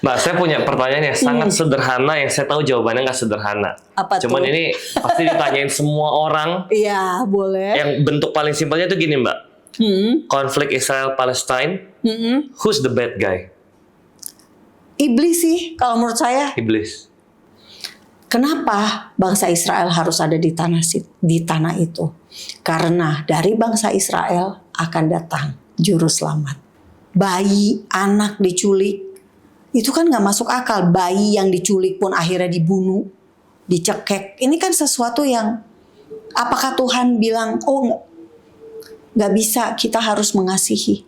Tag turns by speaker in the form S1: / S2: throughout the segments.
S1: Mbak, saya punya pertanyaan yang sangat sederhana yang saya tahu jawabannya nggak sederhana.
S2: Apa
S1: Cuman
S2: tuh?
S1: ini pasti ditanyain semua orang.
S2: Iya, boleh.
S1: Yang bentuk paling simpelnya itu gini, Mbak. Konflik Israel-Palestine, who's the bad guy?
S2: Iblis sih, kalau menurut saya.
S1: Iblis.
S2: Kenapa bangsa Israel harus ada di tanah itu? Karena dari bangsa Israel akan datang juru selamat. Bayi, anak diculik, itu kan nggak masuk akal. Bayi yang diculik pun akhirnya dibunuh, dicekek. Ini kan sesuatu yang, apakah Tuhan bilang, oh nggak bisa, kita harus mengasihi.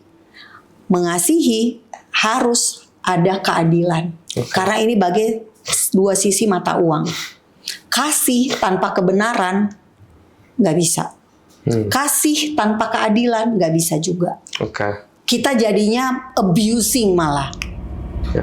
S2: Mengasihi harus ada keadilan. Karena ini bagai dua sisi mata uang. Kasih tanpa kebenaran nggak bisa. Kasih tanpa keadilan nggak bisa juga. Kita jadinya abusing malah.
S1: Ya.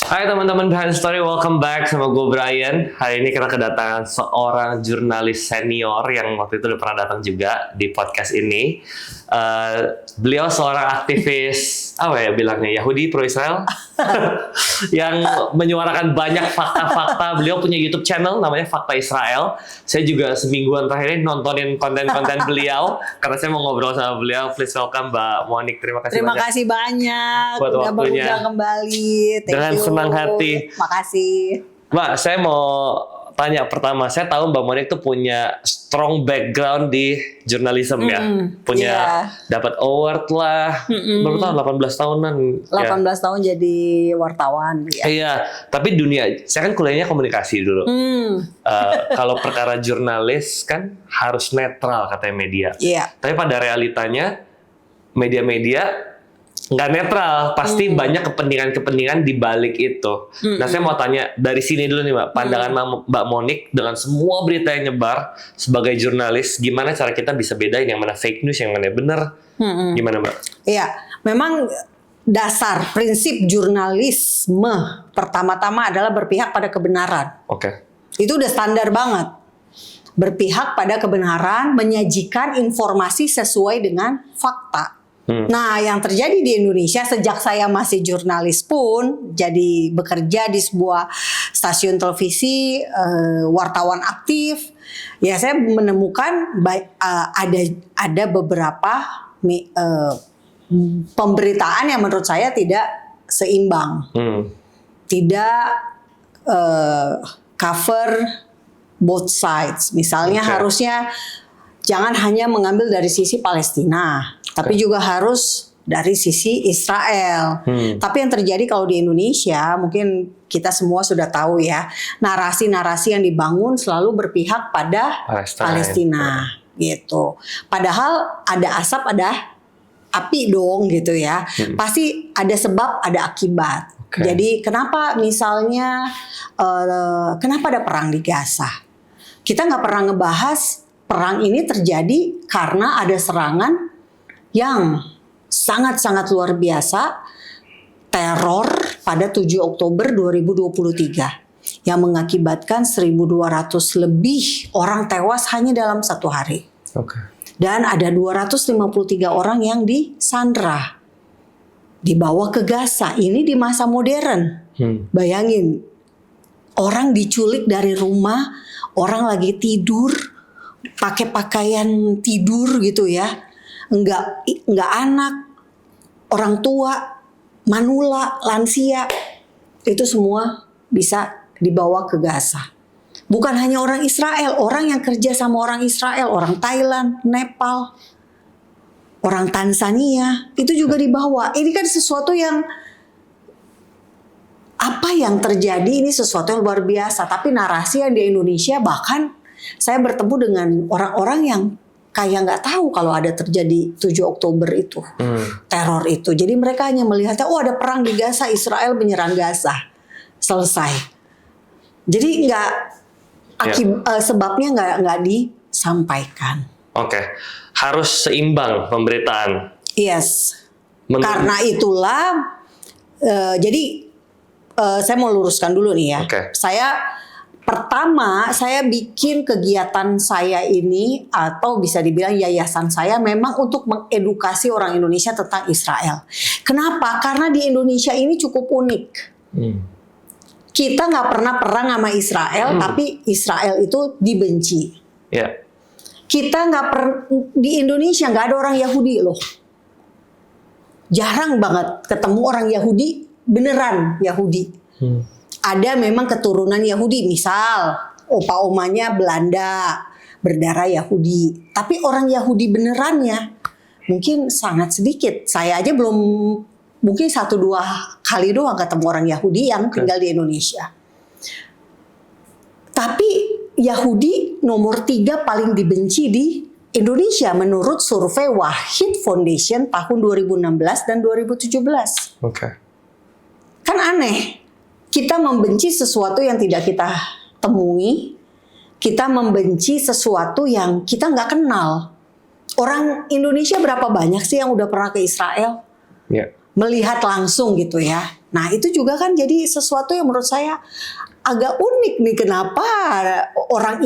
S1: Hai teman-teman Behind Story, welcome back sama gue Brian. Hari ini kita kedatangan seorang jurnalis senior yang waktu itu udah pernah datang juga di podcast ini. Beliau seorang aktivis, apa ya bilangnya, Yahudi pro-Israel yang menyuarakan banyak fakta-fakta. Beliau punya YouTube channel namanya Fakta Israel. Saya juga semingguan terakhir ini nontonin konten-konten beliau karena saya mau ngobrol sama beliau. Please welcome Mbak Monik. Terima kasih
S2: Terima
S1: banyak.
S2: kasih banyak
S1: Buat
S2: udah
S1: waktunya.
S2: berundang kembali. Thank
S1: Dengan
S2: you.
S1: senang hati.
S2: Makasih.
S1: Mbak, saya mau tanya pertama. Saya tahu Mbak Monik tuh punya strong background di jurnalisme ya. Punya dapat award lah. Berapa tahun? 18 tahunan.
S2: 18 tahun jadi wartawan. Ya.
S1: Iya, tapi saya kan kuliahnya komunikasi dulu. Kalau perkara jurnalis kan harus netral katanya media.
S2: Iya.
S1: Tapi pada realitanya media-media nggak netral, pasti banyak kepentingan-kepentingan di balik itu. Nah, saya mau tanya dari sini dulu nih, Mbak, pandangan Mbak Monik dengan semua berita yang nyebar sebagai jurnalis, gimana cara kita bisa bedain yang mana fake news, yang mana benar? Gimana, Mbak?
S2: Iya, memang dasar prinsip jurnalisme pertama-tama adalah berpihak pada kebenaran.
S1: Oke.
S2: Itu udah standar banget. Berpihak pada kebenaran, menyajikan informasi sesuai dengan fakta. Nah, yang terjadi di Indonesia sejak saya masih jurnalis pun, jadi bekerja di sebuah stasiun televisi, wartawan aktif, ya saya menemukan ada beberapa pemberitaan yang menurut saya tidak seimbang, tidak cover both sides. Misalnya harusnya jangan hanya mengambil dari sisi Palestina, tapi juga harus dari sisi Israel. Tapi yang terjadi kalau di Indonesia, mungkin kita semua sudah tahu ya, narasi-narasi yang dibangun selalu berpihak pada Palestina, gitu. Padahal ada asap, ada api dong, gitu ya. Pasti ada sebab, ada akibat. Jadi kenapa misalnya, kenapa ada perang di Gaza? Kita nggak pernah ngebahas perang ini terjadi karena ada serangan yang sangat-sangat luar biasa, teror pada 7 Oktober 2023 yang mengakibatkan 1.200 lebih orang tewas hanya dalam satu hari. Dan ada 253 orang yang disandra, dibawa ke Gaza. Ini di masa modern. Bayangin, orang diculik dari rumah, orang lagi tidur, pakai pakaian tidur gitu ya. Enggak anak, orang tua, manula, lansia, itu semua bisa dibawa ke Gaza. Bukan hanya orang Israel, orang yang kerja sama orang Israel, orang Thailand, Nepal, orang Tanzania, itu juga dibawa. Ini kan sesuatu yang, apa yang terjadi ini sesuatu yang luar biasa. Tapi narasi yang di Indonesia, bahkan saya bertemu dengan orang-orang yang kayak nggak tahu kalau ada terjadi 7 Oktober itu, teror itu. Jadi mereka hanya melihatnya, oh ada perang di Gaza, Israel menyerang Gaza, selesai. Jadi sebabnya nggak disampaikan.
S1: Harus seimbang pemberitaan.
S2: Yes. Karena itulah, jadi saya mau luruskan dulu nih ya.
S1: Oke.
S2: Pertama, saya bikin kegiatan saya ini atau bisa dibilang yayasan saya memang untuk mengedukasi orang Indonesia tentang Israel. Kenapa? Karena di Indonesia ini cukup unik. Kita nggak pernah perang sama Israel, tapi Israel itu dibenci.
S1: Ya.
S2: Kita di Indonesia nggak ada orang Yahudi loh. Jarang banget ketemu orang Yahudi beneran Yahudi. Ada memang keturunan Yahudi, misal opa-omanya Belanda, berdarah Yahudi. Tapi orang Yahudi benerannya mungkin sangat sedikit. Saya aja belum, mungkin 1-2 kali doang ketemu orang Yahudi yang tinggal di Indonesia. Tapi Yahudi nomor 3 paling dibenci di Indonesia menurut survei Wahid Foundation tahun 2016 dan 2017.
S1: Oke.
S2: Kan aneh. Kita membenci sesuatu yang tidak kita temui. Kita membenci sesuatu yang kita nggak kenal. Orang Indonesia berapa banyak sih yang udah pernah ke Israel?
S1: Ya.
S2: Melihat langsung gitu ya. Nah itu juga kan jadi sesuatu yang menurut saya agak unik nih. Kenapa orang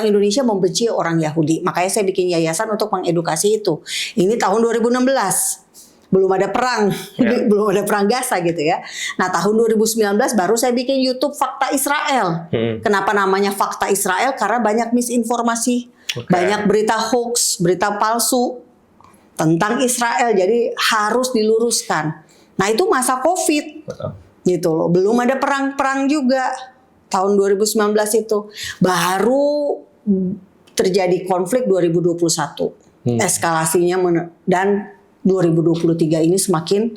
S2: Indonesia membenci orang Yahudi. Makanya saya bikin yayasan untuk mengedukasi itu. Ini tahun 2016. Belum ada perang, belum ada perang Gaza gitu ya. Nah tahun 2019 baru saya bikin YouTube Fakta Israel. Kenapa namanya Fakta Israel? Karena banyak misinformasi, banyak berita hoax, berita palsu tentang Israel. Jadi harus diluruskan. Nah itu masa COVID, gitu loh. Belum ada perang juga tahun 2019 itu. Baru terjadi konflik 2021, eskalasinya dan 2023 ini semakin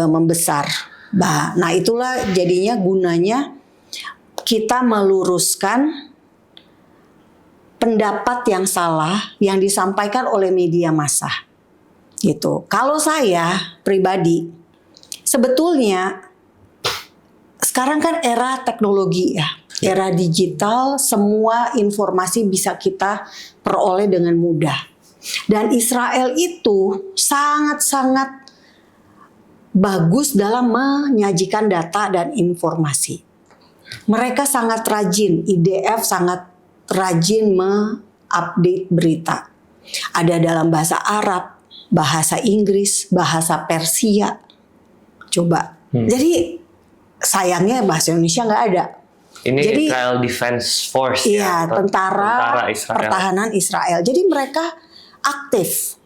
S2: membesar. Nah itulah jadinya gunanya kita meluruskan pendapat yang salah yang disampaikan oleh media massa. Gitu. Kalau saya pribadi, sebetulnya sekarang kan era teknologi ya, era digital, semua informasi bisa kita peroleh dengan mudah. Dan Israel itu sangat-sangat bagus dalam menyajikan data dan informasi. Mereka sangat rajin, IDF sangat rajin mengupdate berita. Ada dalam bahasa Arab, bahasa Inggris, bahasa Persia. Coba. Jadi sayangnya bahasa Indonesia nggak ada.
S1: Ini
S2: Jadi,
S1: Israel Defense Force
S2: ya. Tentara
S1: Israel.
S2: Pertahanan Israel. Jadi mereka aktif.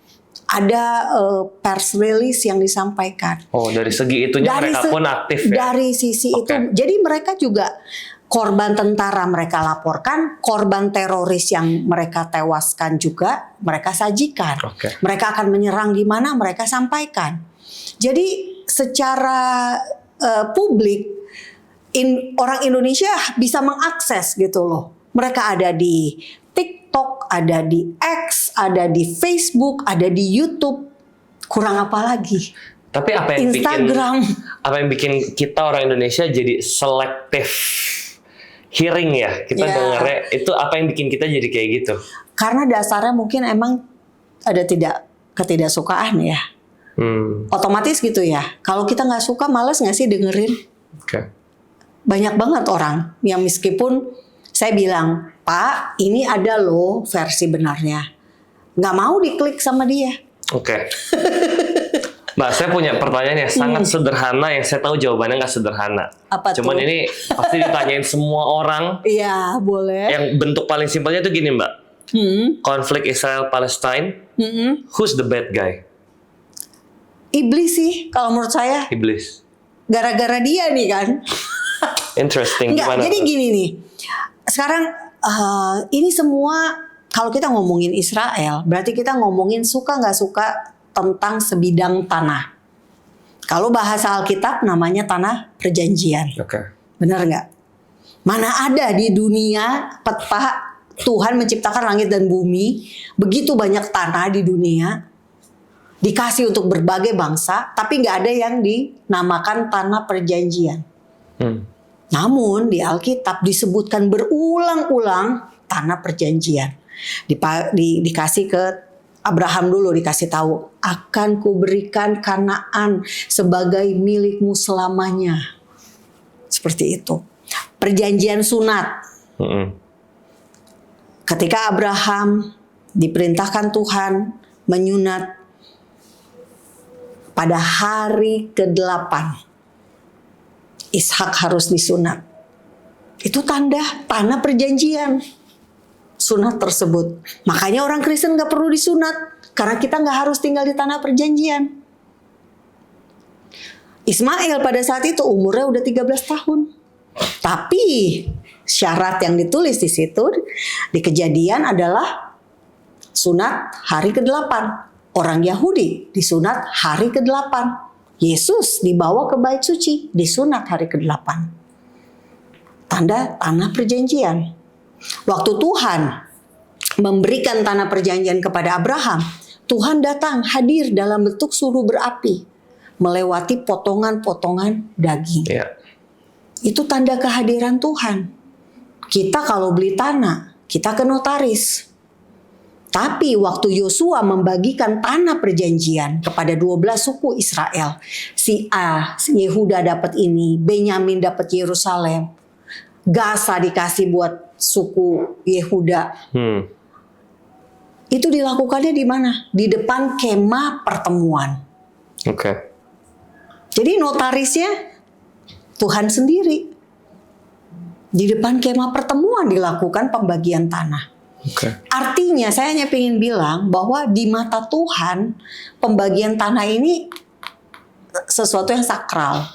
S2: Ada pers release yang disampaikan.
S1: Oh, dari segi itunya mereka pun aktif ya?
S2: Dari sisi itu. Jadi mereka juga korban tentara mereka laporkan, korban teroris yang mereka tewaskan juga mereka sajikan. Mereka akan menyerang di mana mereka sampaikan. Jadi secara publik, orang Indonesia bisa mengakses gitu loh. Mereka ada di TikTok, ada di X, ada di Facebook, ada di YouTube. Kurang apa lagi?
S1: Tapi apa yang
S2: Instagram.
S1: bikin kita orang Indonesia jadi selektif hearing ya? Kita dengarnya itu apa yang bikin kita jadi kayak gitu? Karena
S2: dasarnya mungkin emang ada ketidaksukaan ya. Otomatis gitu ya. Kalau kita nggak suka, malas nggak sih dengerin? Banyak banget orang yang meskipun saya bilang, Pak, ini ada loh versi benarnya. Nggak mau diklik sama dia.
S1: Mbak, saya punya pertanyaan yang sangat sederhana yang saya tahu jawabannya nggak sederhana.
S2: Apa
S1: Cuman
S2: tuh?
S1: ini pasti ditanyain semua orang.
S2: Iya, boleh.
S1: Yang bentuk paling simpelnya itu gini, Mbak. Konflik Israel-Palestine, who's the bad guy?
S2: Iblis sih, kalau menurut saya.
S1: Iblis.
S2: Gara-gara dia nih kan.
S1: Interesting.
S2: Enggak, jadi gini nih. Sekarang ini semua kalau kita ngomongin Israel, berarti kita ngomongin suka nggak suka tentang sebidang tanah. Kalau bahasa Alkitab namanya tanah perjanjian. Benar nggak? Mana ada di dunia peta Tuhan menciptakan langit dan bumi, begitu banyak tanah di dunia, dikasih untuk berbagai bangsa, tapi nggak ada yang dinamakan tanah perjanjian. Namun di Alkitab disebutkan berulang-ulang tanah perjanjian. Dikasih ke Abraham dulu dikasih tahu, akan kuberikan Kanaan sebagai milikmu selamanya. Seperti itu. Perjanjian sunat. Ketika Abraham diperintahkan Tuhan menyunat pada hari ke-8, Ishak harus disunat. Itu tanda tanah perjanjian. Sunat tersebut. Makanya orang Kristen gak perlu disunat. Karena kita gak harus tinggal di tanah perjanjian. Ismail pada saat itu umurnya udah 13 tahun. Tapi syarat yang ditulis di situ di Kejadian adalah sunat hari ke-8. Orang Yahudi disunat hari ke-8. Yesus dibawa ke bait suci disunat hari ke-8. Tanda tanah perjanjian. Waktu Tuhan memberikan tanah perjanjian kepada Abraham, Tuhan datang hadir dalam bentuk suruh berapi, melewati potongan-potongan daging. Itu tanda kehadiran Tuhan. Kita kalau beli tanah, kita ke notaris. Tapi waktu Yosua membagikan tanah perjanjian kepada 12 suku Israel, si Yehuda dapat ini, Benyamin dapat Yerusalem, Gaza dikasih buat suku Yehuda. Itu dilakukannya di mana? Di depan kemah pertemuan. Jadi notarisnya Tuhan sendiri. Di depan kemah pertemuan dilakukan pembagian tanah. Artinya saya hanya ingin bilang bahwa di mata Tuhan pembagian tanah ini sesuatu yang sakral.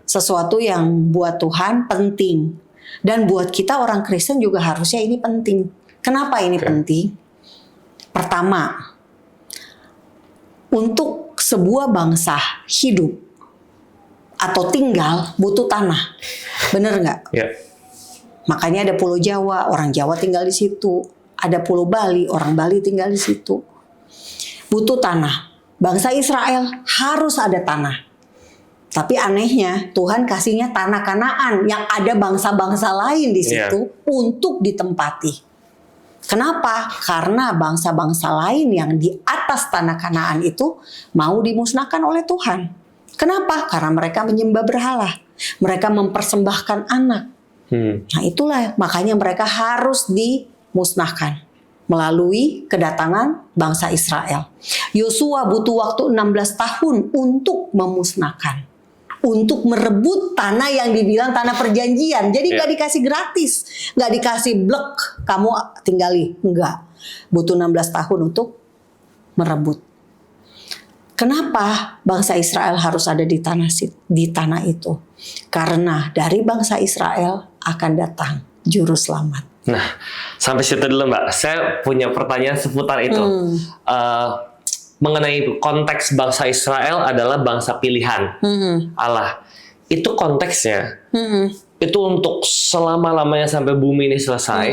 S2: Sesuatu yang buat Tuhan penting. Dan buat kita orang Kristen juga harusnya ini penting. Kenapa ini penting? Pertama, untuk sebuah bangsa hidup atau tinggal butuh tanah. Bener nggak? Makanya ada Pulau Jawa, orang Jawa tinggal di situ. Ada Pulau Bali, orang Bali tinggal di situ. Butuh tanah. Bangsa Israel harus ada tanah. Tapi anehnya Tuhan kasihnya tanah Kanaan yang ada bangsa-bangsa lain di situ untuk ditempati. Kenapa? Karena bangsa-bangsa lain yang di atas tanah Kanaan itu mau dimusnahkan oleh Tuhan. Kenapa? Karena mereka menyembah berhala. Mereka mempersembahkan anak. Nah itulah makanya mereka harus dimusnahkan melalui kedatangan bangsa Israel. Yosua butuh waktu 16 tahun untuk memusnahkan. Untuk merebut tanah yang dibilang tanah perjanjian. Jadi gak dikasih gratis. Gak dikasih blek, kamu tinggali. Enggak. Butuh 16 tahun untuk merebut. Kenapa bangsa Israel harus ada di tanah itu? Karena dari bangsa Israel akan datang juru selamat.
S1: Nah, sampai situ dulu Mbak. Saya punya pertanyaan seputar itu. Mengenai konteks bangsa Israel adalah bangsa pilihan Allah. Itu konteksnya. Itu untuk selama-lamanya sampai bumi ini selesai.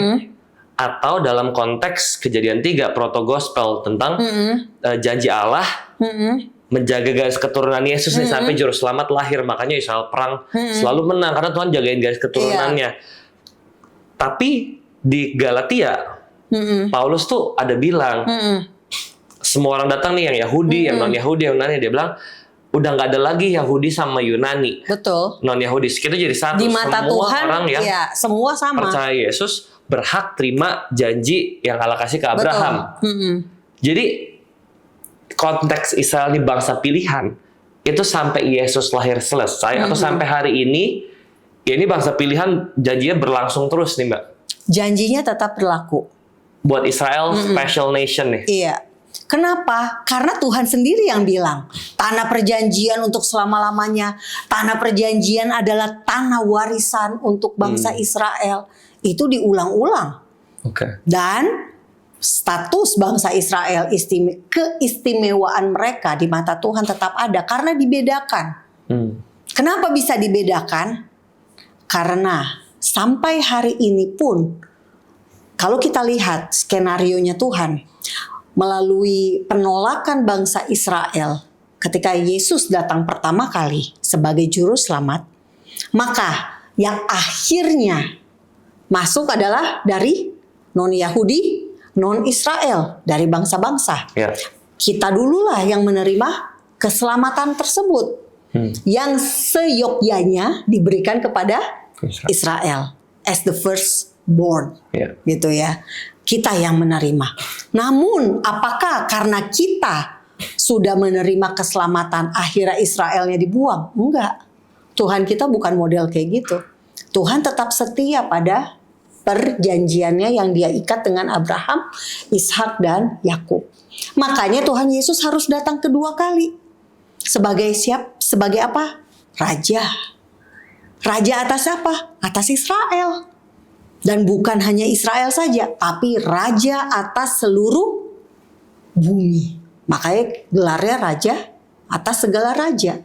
S1: Atau dalam konteks Kejadian 3 proto-gospel tentang janji Allah menjaga garis keturunan Yesus nih sampai juru selamat lahir. Makanya Israel perang selalu menang karena Tuhan jagain garis keturunannya. Tapi di Galatia Paulus tuh ada bilang semua orang datang nih, yang Yahudi, yang non-Yahudi, yang Yunani. Dia bilang, udah nggak ada lagi Yahudi sama Yunani.
S2: Betul.
S1: Non-Yahudi. Kita jadi satu.
S2: Di mata
S1: semua
S2: Tuhan,
S1: orang yang
S2: semua sama.
S1: percaya Yesus berhak terima janji yang Allah kasih ke Abraham. Jadi, konteks Israel ini bangsa pilihan, itu sampai Yesus lahir selesai, atau sampai hari ini, ya ini bangsa pilihan janjinya berlangsung terus nih Mbak.
S2: Janjinya tetap berlaku.
S1: Buat Israel, special nation nih.
S2: Iya. Kenapa? Karena Tuhan sendiri yang bilang tanah perjanjian untuk selama-lamanya. Tanah perjanjian adalah tanah warisan untuk bangsa Israel. Itu diulang-ulang. Dan status bangsa Israel, keistimewaan mereka di mata Tuhan tetap ada karena dibedakan. Kenapa bisa dibedakan? Karena sampai hari ini pun kalau kita lihat skenarionya Tuhan melalui penolakan bangsa Israel ketika Yesus datang pertama kali sebagai juru selamat, maka yang akhirnya masuk adalah dari non-Yahudi non-Israel, dari bangsa-bangsa.
S1: Ya.
S2: Kita dululah yang menerima keselamatan tersebut. Yang seyogyanya diberikan kepada Israel as the firstborn. Gitu ya. Kita yang menerima. Namun apakah karena kita sudah menerima keselamatan akhirnya Israelnya dibuang? Enggak. Tuhan kita bukan model kayak gitu. Tuhan tetap setia pada perjanjiannya yang dia ikat dengan Abraham, Ishak dan Yakub. Makanya Tuhan Yesus harus datang kedua kali. Sebagai apa? Raja. Raja atas apa? Atas Israel. Dan bukan hanya Israel saja, tapi raja atas seluruh bumi. Makanya gelarnya raja atas segala raja.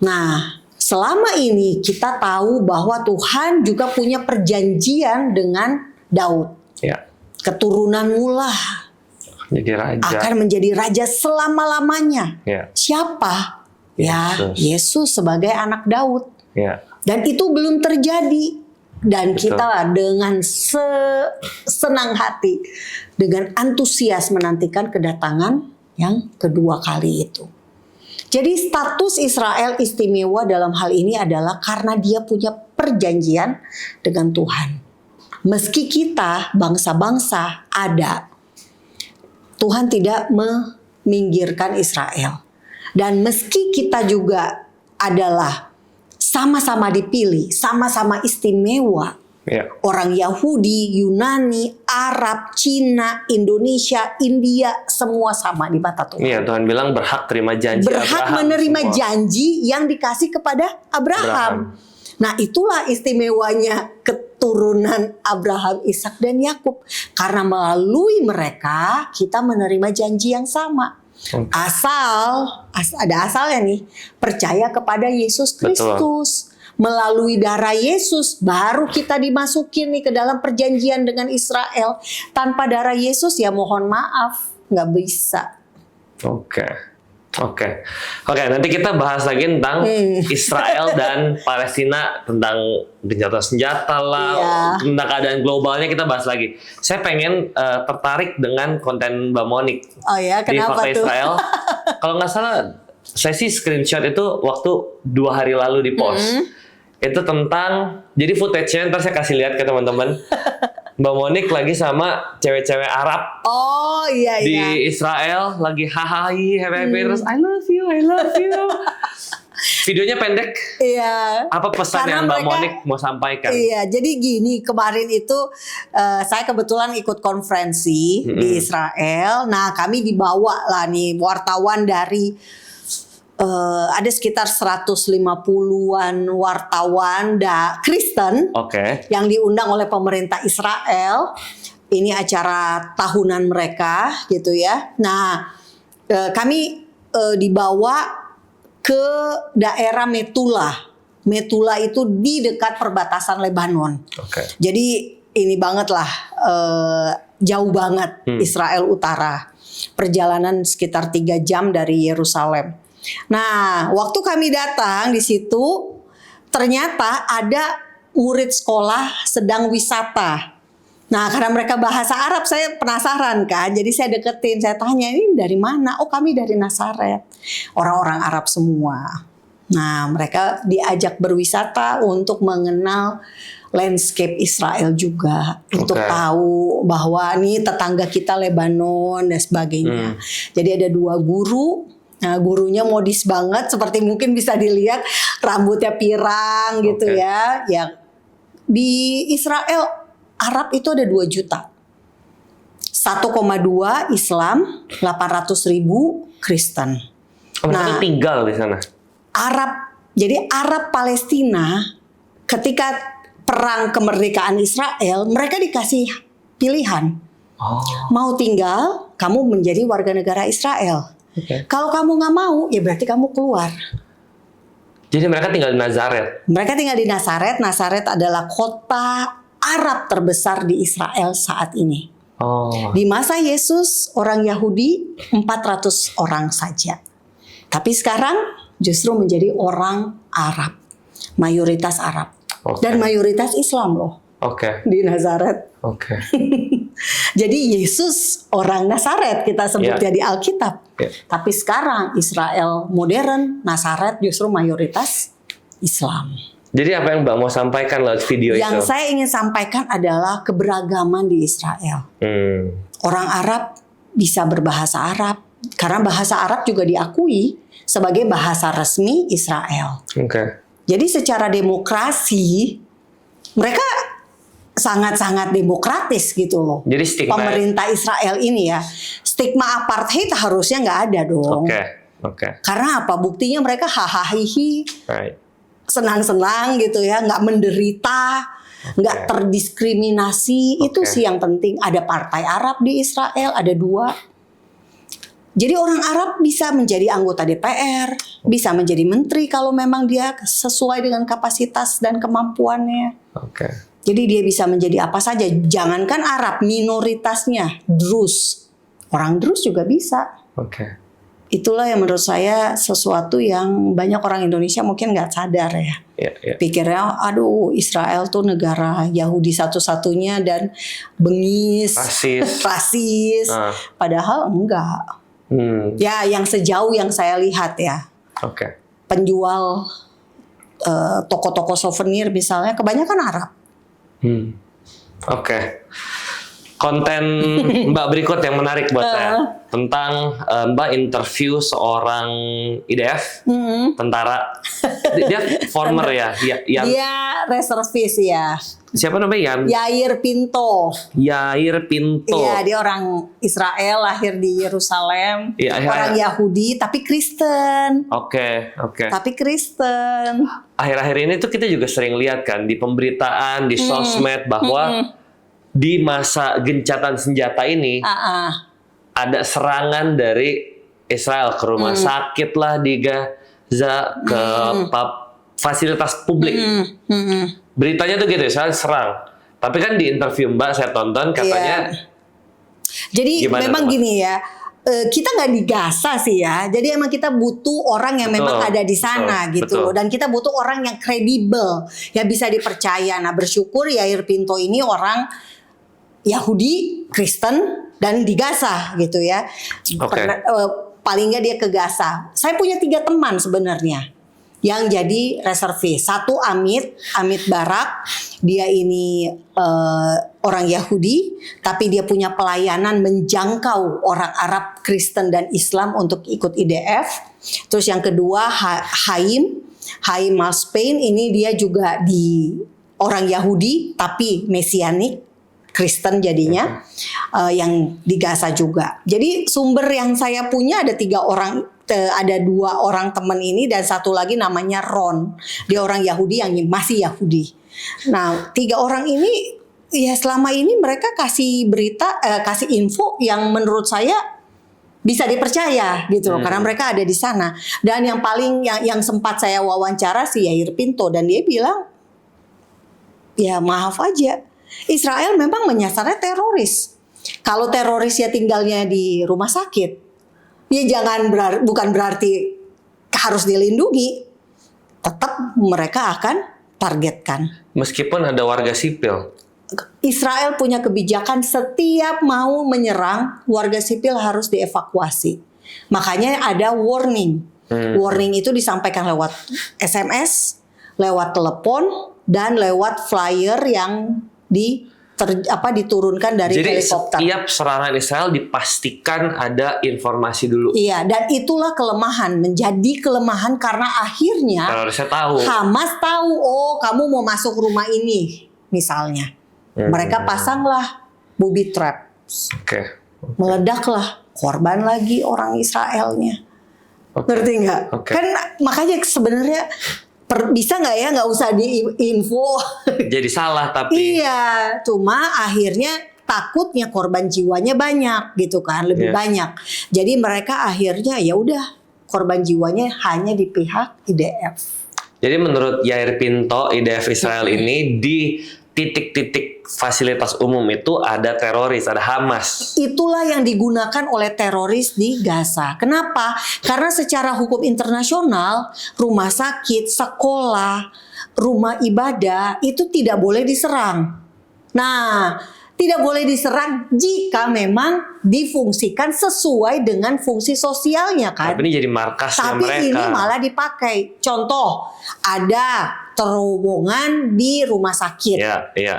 S2: Nah, selama ini kita tahu bahwa Tuhan juga punya perjanjian dengan Daud. Keturunanmu lah akan menjadi raja selama-lamanya. Siapa? Yesus sebagai anak Daud. Dan itu belum terjadi. Dan kita dengan senang hati, dengan antusias menantikan kedatangan yang kedua kali itu. Jadi status Israel istimewa dalam hal ini adalah karena dia punya perjanjian dengan Tuhan. Meski kita bangsa-bangsa ada, Tuhan tidak meminggirkan Israel. Dan meski kita juga adalah sama-sama dipilih, sama-sama istimewa. Orang Yahudi, Yunani, Arab, Cina, Indonesia, India, semua sama di mata Tuhan.
S1: Iya, Tuhan bilang berhak terima janji
S2: Berhak menerima janji yang dikasih kepada Abraham. Nah, itulah istimewanya keturunan Abraham, Ishak dan Yakub. Karena melalui mereka kita menerima janji yang sama. Ada asalnya nih, percaya kepada Yesus Kristus. Melalui darah Yesus baru kita dimasukin nih ke dalam perjanjian dengan Israel. Tanpa darah Yesus ya mohon maaf, nggak bisa.
S1: Oke, nanti kita bahas lagi tentang Israel dan Palestina, tentang gencatan senjata lah, tentang keadaan globalnya kita bahas lagi. Saya pengen tertarik dengan konten Mbak Monik di Fakta Israel. Kalau nggak salah, saya sih screenshot itu waktu 2 hari lalu di post. Itu tentang, jadi footage-nya ntar saya kasih lihat ke teman-teman. Mbak Monik lagi sama cewek-cewek Arab di Israel, lagi hahaha, happy, terus I love you. Videonya pendek. Apa pesan yang Mbak Monik mau sampaikan?
S2: Jadi gini, kemarin itu saya kebetulan ikut konferensi di Israel. Nah, kami dibawa lah nih wartawan dari ada sekitar 150-an wartawan Kristen yang diundang oleh pemerintah Israel. Ini acara tahunan mereka gitu ya. Nah, kami dibawa ke daerah Metula. Metula itu di dekat perbatasan Lebanon. Jadi ini banget lah, jauh banget Israel Utara. Perjalanan sekitar 3 jam dari Yerusalem. Nah, waktu kami datang di situ, ternyata ada murid sekolah sedang wisata. Nah, karena mereka bahasa Arab, saya penasaran kan. Jadi saya deketin, saya tanya, ini dari mana? Oh, kami dari Nazaret. Orang-orang Arab semua. Nah, mereka diajak berwisata untuk mengenal landscape Israel juga. Untuk tahu bahwa ini tetangga kita Lebanon dan sebagainya. Jadi ada 2 guru. Nah, gurunya modis banget, seperti mungkin bisa dilihat rambutnya pirang gitu ya. Yang di Israel Arab itu ada 2 juta. 1,2 Islam, 800.000 Kristen.
S1: Mereka tinggal di sana.
S2: Jadi Arab Palestina ketika perang kemerdekaan Israel, mereka dikasih pilihan. Mau tinggal, kamu menjadi warga negara Israel. Kalau kamu nggak mau, ya berarti kamu keluar.
S1: Jadi mereka tinggal di Nazaret.
S2: Mereka tinggal di Nazaret. Nazaret adalah kota Arab terbesar di Israel saat ini. Di masa Yesus, orang Yahudi 400 orang saja. Tapi sekarang justru menjadi orang Arab, mayoritas Arab, dan mayoritas Islam loh. Di Nazaret. Jadi Yesus orang Nazaret kita sebutnya di Alkitab. Tapi sekarang Israel modern, Nazaret justru mayoritas Islam.
S1: Jadi apa yang Mbak mau sampaikan lewat video itu?
S2: Yang saya ingin sampaikan adalah keberagaman di Israel. Orang Arab bisa berbahasa Arab, karena bahasa Arab juga diakui sebagai bahasa resmi Israel. Jadi secara demokrasi mereka sangat-sangat demokratis gitu loh.
S1: Jadi stigma
S2: pemerintah Israel ini ya, stigma apartheid harusnya nggak ada dong. Karena apa? Buktinya mereka hahaha, senang-senang gitu ya, nggak menderita, nggak terdiskriminasi. Itu sih yang penting. Ada partai Arab di Israel, ada 2. Jadi orang Arab bisa menjadi anggota DPR, bisa menjadi menteri kalau memang dia sesuai dengan kapasitas dan kemampuannya. Jadi dia bisa menjadi apa saja. Jangankan Arab, minoritasnya Druze, orang Druze juga bisa. Itulah yang menurut saya sesuatu yang banyak orang Indonesia mungkin nggak sadar ya. Pikirnya, aduh Israel tuh negara Yahudi satu-satunya dan bengis, rasis. Padahal enggak. Ya, yang sejauh yang saya lihat ya, penjual toko-toko souvenir misalnya kebanyakan Arab.
S1: Konten Mbak berikut yang menarik buat saya tentang Mbak interview seorang IDF tentara. Dia former ya,
S2: dia reservis ya.
S1: Siapa namanya?
S2: Yair Pinto.
S1: Iya,
S2: dia orang Israel, lahir di Yerusalem. Orang Yahudi tapi Kristen. Tapi Kristen.
S1: Akhir-akhir ini tuh kita juga sering lihat kan di pemberitaan, di sosmed bahwa di masa gencatan senjata ini ada serangan dari Israel ke rumah sakit lah di Gaza, ke fasilitas publik. Beritanya tuh gitu, Israel serang. Tapi kan di interview Mbak saya tonton katanya.
S2: Jadi memang gini ya, kita nggak di Gaza sih ya. Jadi emang kita butuh orang yang memang ada di sana gitu. Dan kita butuh orang yang kredibel, yang bisa dipercaya. Nah, bersyukur Yair Pinto ini orang Yahudi, Kristen, dan di Gaza gitu ya. Paling nggak dia ke Gaza. Saya punya 3 teman sebenarnya yang jadi reservis. 1 Amit Barak, dia ini orang Yahudi, tapi dia punya pelayanan menjangkau orang Arab, Kristen, dan Islam untuk ikut IDF. Terus yang kedua Haim Malspain, ini dia juga orang Yahudi tapi mesianik, Kristen jadinya, yang di Gaza juga. Jadi sumber yang saya punya ada 3 orang, ada 2 orang teman ini dan 1 lagi namanya Ron. Dia orang Yahudi yang masih Yahudi. Nah, 3 orang ini ya selama ini mereka kasih berita, kasih info yang menurut saya bisa dipercaya gitu loh, karena mereka ada di sana. Dan yang paling yang sempat saya wawancara si Yair Pinto, dan dia bilang, ya maaf aja, Israel memang menyasarnya teroris. Kalau terorisnya tinggalnya di rumah sakit, ya bukan berarti harus dilindungi. Tetap mereka akan targetkan.
S1: Meskipun ada warga sipil.
S2: Israel punya kebijakan setiap mau menyerang, warga sipil harus dievakuasi. Makanya ada warning. Warning itu disampaikan lewat SMS, lewat telepon, dan lewat flyer yang diturunkan dari helikopter.
S1: Jadi setiap serangan Israel dipastikan ada informasi dulu.
S2: Iya, dan itulah kelemahan, menjadi kelemahan karena akhirnya Hamas tahu, oh kamu mau masuk rumah ini misalnya. Mereka pasanglah booby traps. Meledaklah, korban lagi orang Israelnya. Ngerti nggak? Kan makanya sebenarnya bisa nggak ya nggak usah diinfo.
S1: Jadi salah tapi.
S2: Iya, cuma akhirnya takutnya korban jiwanya banyak gitu kan, lebih banyak. Jadi mereka akhirnya ya udah korban jiwanya hanya di pihak IDF.
S1: Jadi menurut Yair Pinto, IDF Israel ini di titik-titik fasilitas umum itu ada teroris, ada Hamas. Itulah
S2: yang digunakan oleh teroris di Gaza. Kenapa? Karena secara hukum internasional, rumah sakit, sekolah, rumah ibadah itu tidak boleh diserang. Nah, tidak boleh diserang jika memang difungsikan sesuai dengan fungsi sosialnya kan.
S1: Tapi ini jadi markasnya
S2: Tapi
S1: mereka.
S2: ini malah dipakai. Contoh, ada terowongan di rumah sakit.
S1: Iya, iya.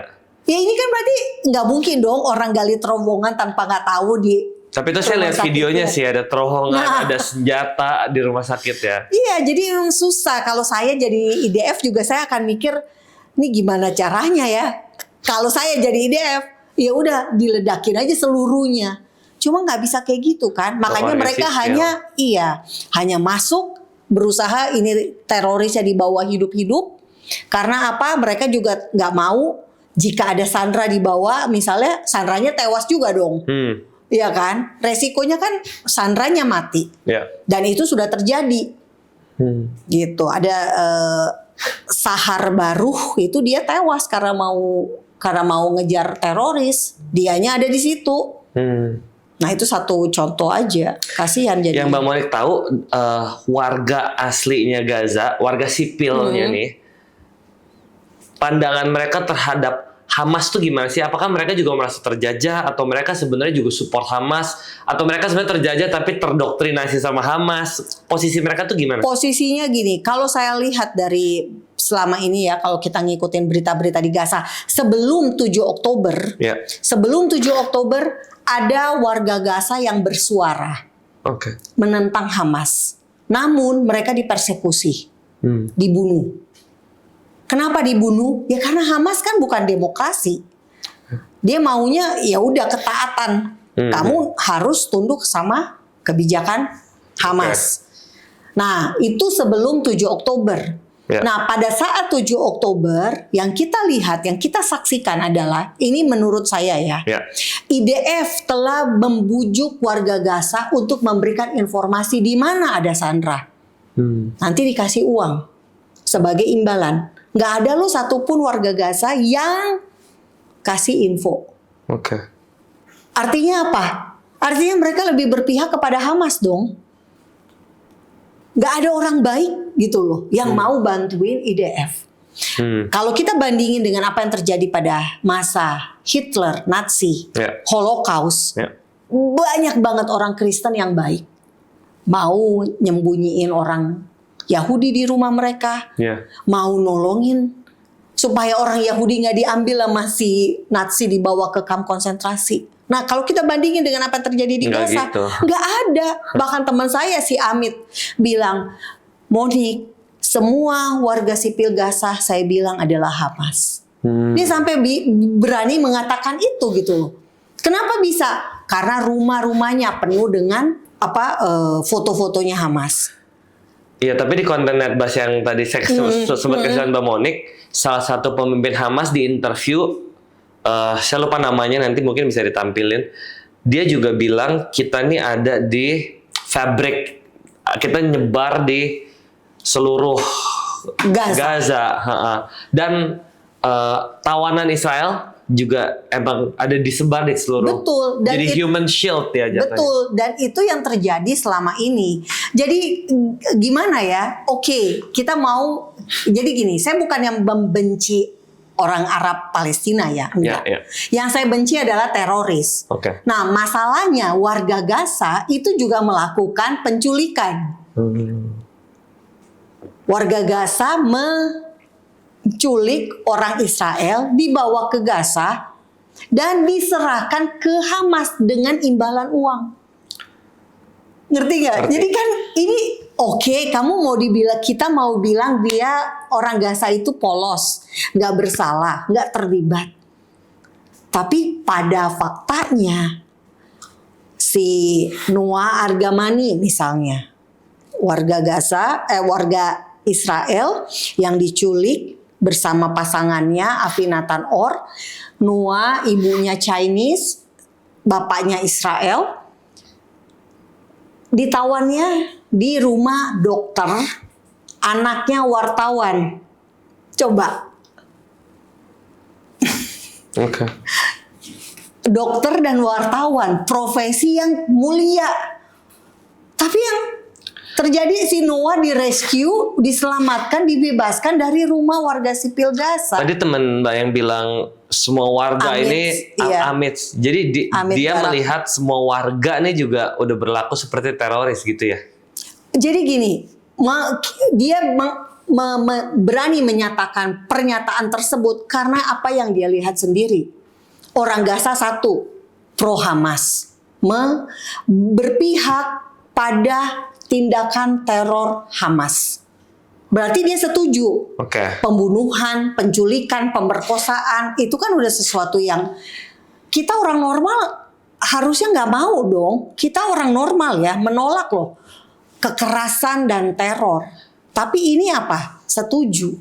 S2: Ya ini kan berarti nggak mungkin dong orang gali terowongan tanpa nggak tahu di.
S1: Tapi itu saya
S2: rumah
S1: lihat
S2: sakit
S1: videonya
S2: itu.
S1: sih, ada terowongan,
S2: Nah.
S1: ada senjata di rumah sakit ya.
S2: Iya, jadi memang susah. Kalau saya jadi IDF juga saya akan mikir, ini gimana caranya ya? Kalau saya jadi IDF, ya udah diledakin aja seluruhnya. Cuma nggak bisa kayak gitu kan. Makanya
S1: Warga
S2: mereka
S1: sipil.
S2: hanya masuk berusaha ini terorisnya dibawa hidup-hidup. Karena apa? Mereka juga nggak mau jika ada Sandra dibawa, misalnya Sandranya tewas juga dong. Iya kan? Resikonya kan Sandranya mati.
S1: Ya.
S2: Dan itu sudah terjadi. Gitu. Ada Sahar Baruh itu dia tewas karena mau ngejar teroris. Dianya ada di situ. Nah, itu satu contoh aja. Kasihan jadi.
S1: Yang Mbak Monik tahu warga aslinya Gaza, warga sipilnya nih, pandangan mereka terhadap Hamas tuh gimana sih? Apakah mereka juga merasa terjajah atau mereka sebenarnya juga support Hamas atau mereka sebenarnya terjajah tapi terdoktrinasi sama Hamas? Posisi mereka tuh gimana?
S2: Posisinya gini, kalau saya lihat dari selama ini ya, kalau kita ngikutin berita-berita di Gaza, sebelum 7 Oktober,
S1: Ya.
S2: sebelum 7 Oktober ada warga Gaza yang bersuara
S1: Oke.
S2: menentang Hamas. Namun mereka dipersekusi, dibunuh. Kenapa dibunuh? Ya karena Hamas kan bukan demokrasi. Dia maunya ya udah ketaatan. Kamu harus tunduk sama kebijakan Hamas. Nah, itu sebelum 7 Oktober.
S1: Ya.
S2: Nah, pada saat 7 Oktober yang kita lihat, yang kita saksikan adalah ini menurut saya ya.
S1: Ya.
S2: IDF telah membujuk warga Gaza untuk memberikan informasi di mana ada Sandra. Nanti dikasih uang sebagai imbalan. Nggak ada loh satupun warga Gaza yang kasih info.
S1: Oke.
S2: Artinya apa? Artinya mereka lebih berpihak kepada Hamas dong. Nggak ada orang baik gitu loh yang mau bantuin IDF. Kalau kita bandingin dengan apa yang terjadi pada masa Hitler, Nazi,
S1: Ya.
S2: Holocaust,
S1: Ya.
S2: banyak banget orang Kristen yang baik. Mau nyembunyiin orang Yahudi di rumah mereka,
S1: Ya.
S2: mau nolongin supaya orang Yahudi nggak diambil sama si Nazi dibawa ke kamp konsentrasi. Nah, kalau kita bandingin dengan apa yang terjadi di
S1: Nggak
S2: Gaza,
S1: gitu.
S2: nggak ada. Bahkan teman saya si Amit bilang, Monik, semua warga sipil Gaza saya bilang adalah Hamas. Dia sampai berani mengatakan itu gitu loh. Kenapa bisa? Karena rumah-rumahnya penuh dengan foto-fotonya Hamas.
S1: Iya, tapi di konten Netbus yang tadi saya sempat kasih Mbak Monik, salah satu pemimpin Hamas di interview, saya lupa namanya, nanti mungkin bisa ditampilin. Dia juga bilang kita nih ada di fabrik, kita nyebar di seluruh Gaza. Dan tawanan Israel juga emang ada disebar di seluruh.
S2: Betul. Dan
S1: jadi human shield ya jatuhnya.
S2: Betul, dan itu yang terjadi selama ini. Jadi gimana ya? Oke, kita mau. Jadi gini, saya bukan yang membenci orang Arab Palestina ya, enggak.
S1: Ya.
S2: Yang saya benci adalah teroris.
S1: Oke.
S2: Nah, masalahnya warga Gaza itu juga melakukan penculikan. Warga Gaza menculik orang Israel, dibawa ke Gaza dan diserahkan ke Hamas dengan imbalan uang. Ngerti nggak?
S1: Ngerti.
S2: Jadi kan ini oke, kamu mau dibilang, kita mau bilang dia orang Gaza itu polos, nggak bersalah, nggak terlibat. Tapi pada faktanya si Noah Argamani misalnya, warga Israel yang diculik bersama pasangannya Avinatan Or, Noah ibunya Chinese, bapaknya Israel, ditawannya di rumah dokter, anaknya wartawan. Coba.
S1: Oke.
S2: Dokter dan wartawan, profesi yang mulia. Tapi yang terjadi si Noah diselamatkan, dibebaskan dari rumah warga sipil Gaza.
S1: Tadi teman Mbak yang bilang semua warga
S2: Amit,
S1: ini
S2: iya.
S1: amit. Jadi
S2: Amit
S1: dia
S2: Barak.
S1: melihat semua warga nih juga udah berlaku seperti teroris gitu ya.
S2: Jadi gini, dia berani menyatakan pernyataan tersebut karena apa yang dia lihat sendiri. Orang Gaza satu, pro Hamas, berpihak pada tindakan teror Hamas. Berarti dia setuju.
S1: Oke.
S2: Pembunuhan, penculikan, pemerkosaan itu kan udah sesuatu yang kita orang normal harusnya nggak mau dong. Kita orang normal ya menolak loh kekerasan dan teror. Tapi ini apa? Setuju.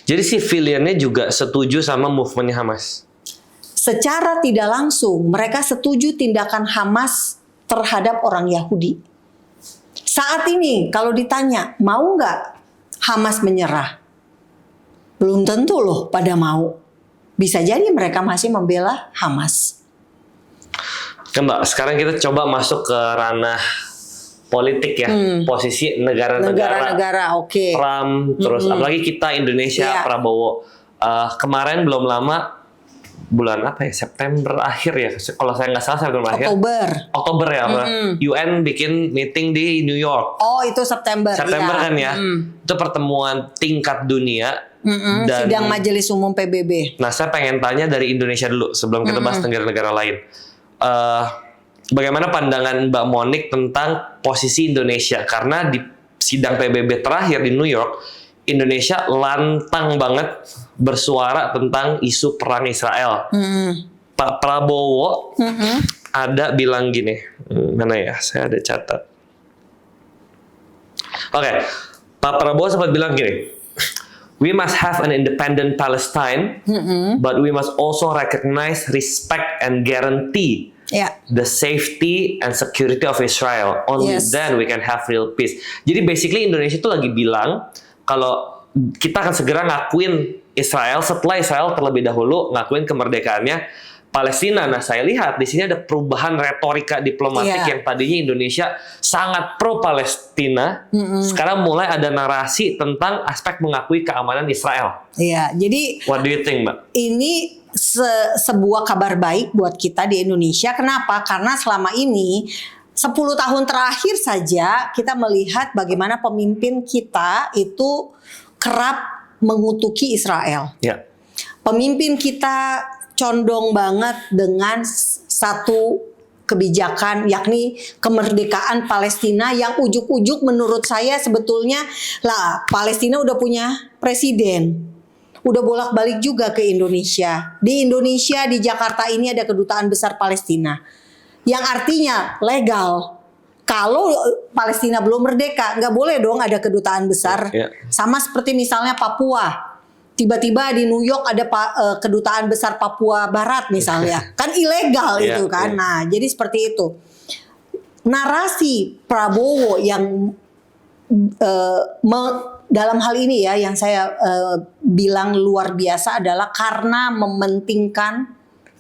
S1: Jadi civiliannya juga setuju sama movementnya Hamas.
S2: Secara tidak langsung mereka setuju tindakan Hamas terhadap orang Yahudi. Saat ini kalau ditanya mau nggak Hamas menyerah, belum tentu loh pada mau. Bisa jadi mereka masih membela Hamas.
S1: Mbak, sekarang kita coba masuk ke ranah politik ya. Posisi negara-negara.
S2: Oke.
S1: Trump, terus apalagi kita Indonesia,
S2: Iya.
S1: Prabowo. Kemarin belum lama, bulan apa ya, September akhir ya, kalau saya nggak salah September akhir. Oktober ya, UN bikin meeting di New York.
S2: Oh itu September.
S1: September
S2: iya.
S1: kan ya, itu pertemuan tingkat dunia. Dan
S2: Sidang Majelis Umum PBB.
S1: nah saya pengen tanya dari Indonesia dulu sebelum kita bahas negara-negara lain. Bagaimana pandangan Mbak Monik tentang posisi Indonesia? Karena di sidang PBB terakhir di New York, Indonesia lantang banget bersuara tentang isu perang Israel. Pak Prabowo ada bilang gini, mana ya? Saya ada catat. Oke, Pak Prabowo sempat bilang gini, we must have an independent Palestine, but we must also recognize, respect, and guarantee
S2: Ya.
S1: the safety and security of Israel. Only
S2: Yes.
S1: then we can have real peace. Jadi basically Indonesia itu lagi bilang kalau kita akan segera ngakuin Israel setelah Israel terlebih dahulu ngakuin kemerdekaannya Palestina. Nah, saya lihat di sini ada perubahan retorika diplomatik
S2: Iya.
S1: yang tadinya Indonesia sangat pro Palestina, sekarang mulai ada narasi tentang aspek mengakui keamanan Israel.
S2: Iya. Jadi
S1: What do you think, Mbak?
S2: ini sebuah kabar baik buat kita di Indonesia. Kenapa? Karena selama ini 10 tahun terakhir saja kita melihat bagaimana pemimpin kita itu kerap mengutuki Israel.
S1: Ya.
S2: Pemimpin kita condong banget dengan satu kebijakan yakni kemerdekaan Palestina yang ujuk-ujuk menurut saya sebetulnya lah Palestina udah punya presiden. Udah bolak-balik juga ke Indonesia. Di Indonesia, di Jakarta ini ada kedutaan besar Palestina. Yang artinya legal. Kalau Palestina belum merdeka, nggak boleh dong ada kedutaan besar.
S1: Ya.
S2: Sama seperti misalnya Papua. Tiba-tiba di New York ada kedutaan besar Papua Barat misalnya. Kan ilegal
S1: Ya,
S2: itu kan.
S1: ya.
S2: Nah, jadi seperti itu. Narasi Prabowo yang dalam hal ini ya yang saya bilang luar biasa adalah karena mementingkan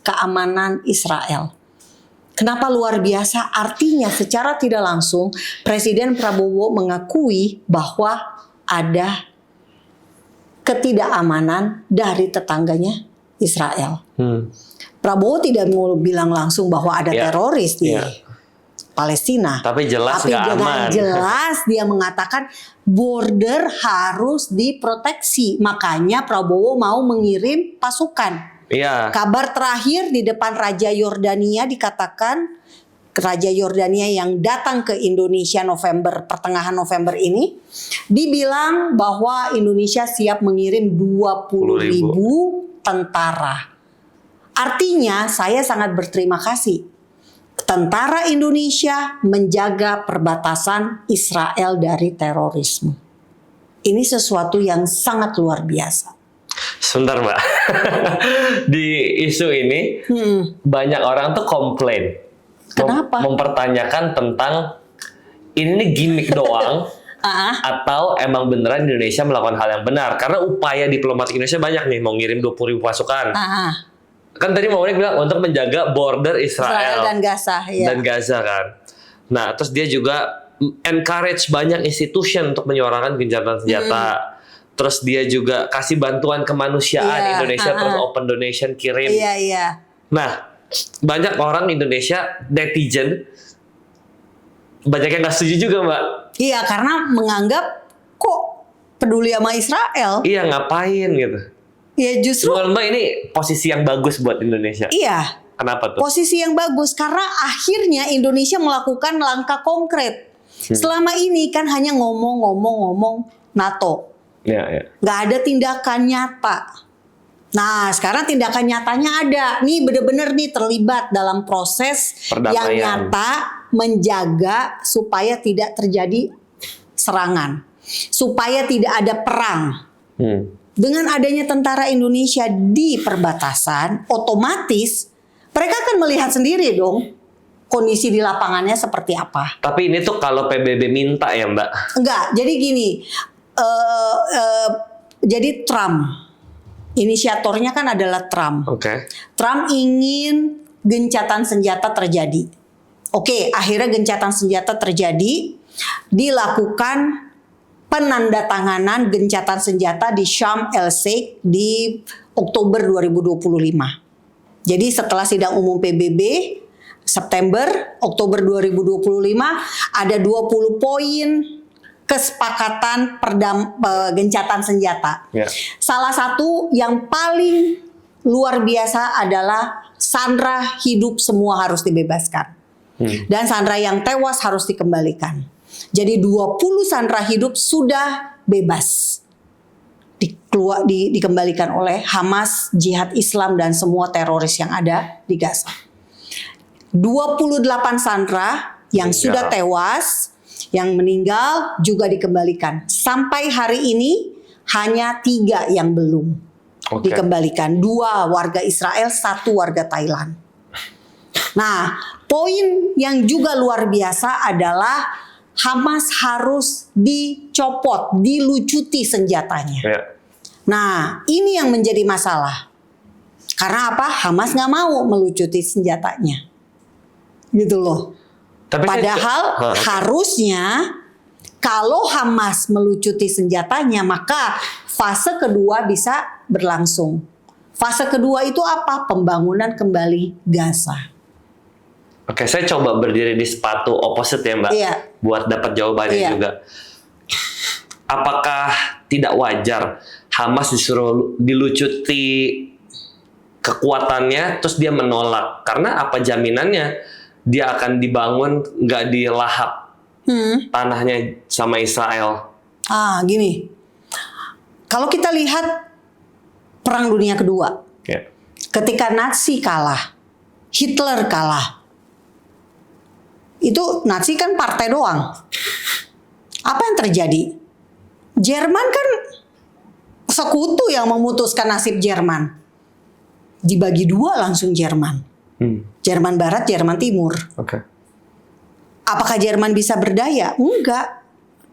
S2: keamanan Israel. Kenapa luar biasa? Artinya secara tidak langsung Presiden Prabowo mengakui bahwa ada ketidakamanan dari tetangganya Israel. Prabowo tidak mau bilang langsung bahwa ada
S1: Ya.
S2: teroris di
S1: Ya.
S2: Palestina.
S1: Tapi jelas
S2: Tapi
S1: nggak
S2: dengan
S1: aman.
S2: jelas dia mengatakan border harus diproteksi. Makanya Prabowo mau mengirim pasukan.
S1: Iya.
S2: Kabar terakhir di depan Raja Yordania dikatakan Raja Yordania yang datang ke Indonesia pertengahan November ini dibilang bahwa Indonesia siap mengirim 20.000 tentara. Artinya saya sangat berterima kasih. Tentara Indonesia menjaga perbatasan Israel dari terorisme. Ini sesuatu yang sangat luar biasa.
S1: Sebentar, Mbak. Di isu ini banyak orang tuh komplain.
S2: Kenapa?
S1: Mempertanyakan tentang ini gimmick doang atau emang beneran Indonesia melakukan hal yang benar. Karena upaya diplomatik Indonesia banyak nih, mau ngirim 20.000 pasukan. Kan tadi Mbak Monik bilang untuk menjaga border Israel
S2: dan Gaza, ya.
S1: dan Gaza kan. Nah, terus dia juga encourage banyak institution untuk menyuarakan gencatan senjata. terus dia juga kasih bantuan kemanusiaan Indonesia, terus open donation kirim.
S2: Iya.
S1: Nah, banyak orang Indonesia, netizen, banyak yang nggak setuju juga, Mbak.
S2: Iya, karena menganggap kok peduli sama Israel.
S1: Iya, ngapain gitu.
S2: Ya justru.
S1: Menurut Mbak ini posisi yang bagus buat Indonesia.
S2: Iya.
S1: Kenapa tuh?
S2: Posisi yang bagus karena akhirnya Indonesia melakukan langkah konkret. Selama ini kan hanya ngomong NATO.
S1: Ya.
S2: Nggak ada tindakan nyata. Nah, sekarang tindakan nyatanya ada. Nih bener-bener nih terlibat dalam proses
S1: perdamaian
S2: yang nyata menjaga supaya tidak terjadi serangan. Supaya tidak ada perang. Dengan adanya tentara Indonesia di perbatasan, otomatis mereka akan melihat sendiri dong kondisi di lapangannya seperti apa.
S1: Tapi ini tuh kalau PBB minta ya, Mbak?
S2: Enggak, jadi gini, jadi Trump, inisiatornya kan adalah Trump.
S1: Oke.
S2: Trump ingin gencatan senjata terjadi. Oke, akhirnya gencatan senjata terjadi, dilakukan penandatanganan gencatan senjata di Sharm el-Sheikh di Oktober 2025. Jadi setelah sidang umum PBB September, Oktober 2025 ada 20 poin kesepakatan gencatan senjata.
S1: Yeah.
S2: Salah satu yang paling luar biasa adalah sandera hidup semua harus dibebaskan. Dan sandera yang tewas harus dikembalikan. Jadi 20 sandera hidup sudah bebas. Dikembalikan oleh Hamas, Jihad Islam dan semua teroris yang ada di Gaza. 28 sandera yang sudah tewas, yang meninggal juga dikembalikan. Sampai hari ini hanya 3 yang belum dikembalikan. 2 warga Israel, 1 warga Thailand. Nah, poin yang juga luar biasa adalah Hamas harus dicopot, dilucuti senjatanya.
S1: Yeah.
S2: Nah, ini yang menjadi masalah. Karena apa? Hamas nggak mau melucuti senjatanya. Gitu loh.
S1: Tapi
S2: padahal harusnya kalau Hamas melucuti senjatanya, maka fase kedua bisa berlangsung. Fase kedua itu apa? Pembangunan kembali Gaza.
S1: Oke, saya coba berdiri di sepatu opposite ya, Mbak.
S2: Iya.
S1: Buat dapat jawabannya juga. Apakah tidak wajar Hamas disuruh dilucuti kekuatannya, terus dia menolak? Karena apa jaminannya dia akan dibangun nggak dilahap tanahnya sama Israel?
S2: Gini. Kalau kita lihat Perang Dunia Kedua, ketika Nazi kalah, Hitler kalah, itu Nazi kan partai doang. Apa yang terjadi? Jerman kan sekutu yang memutuskan nasib Jerman. Dibagi 2 langsung Jerman. Jerman Barat, Jerman Timur. Apakah Jerman bisa berdaya? Enggak.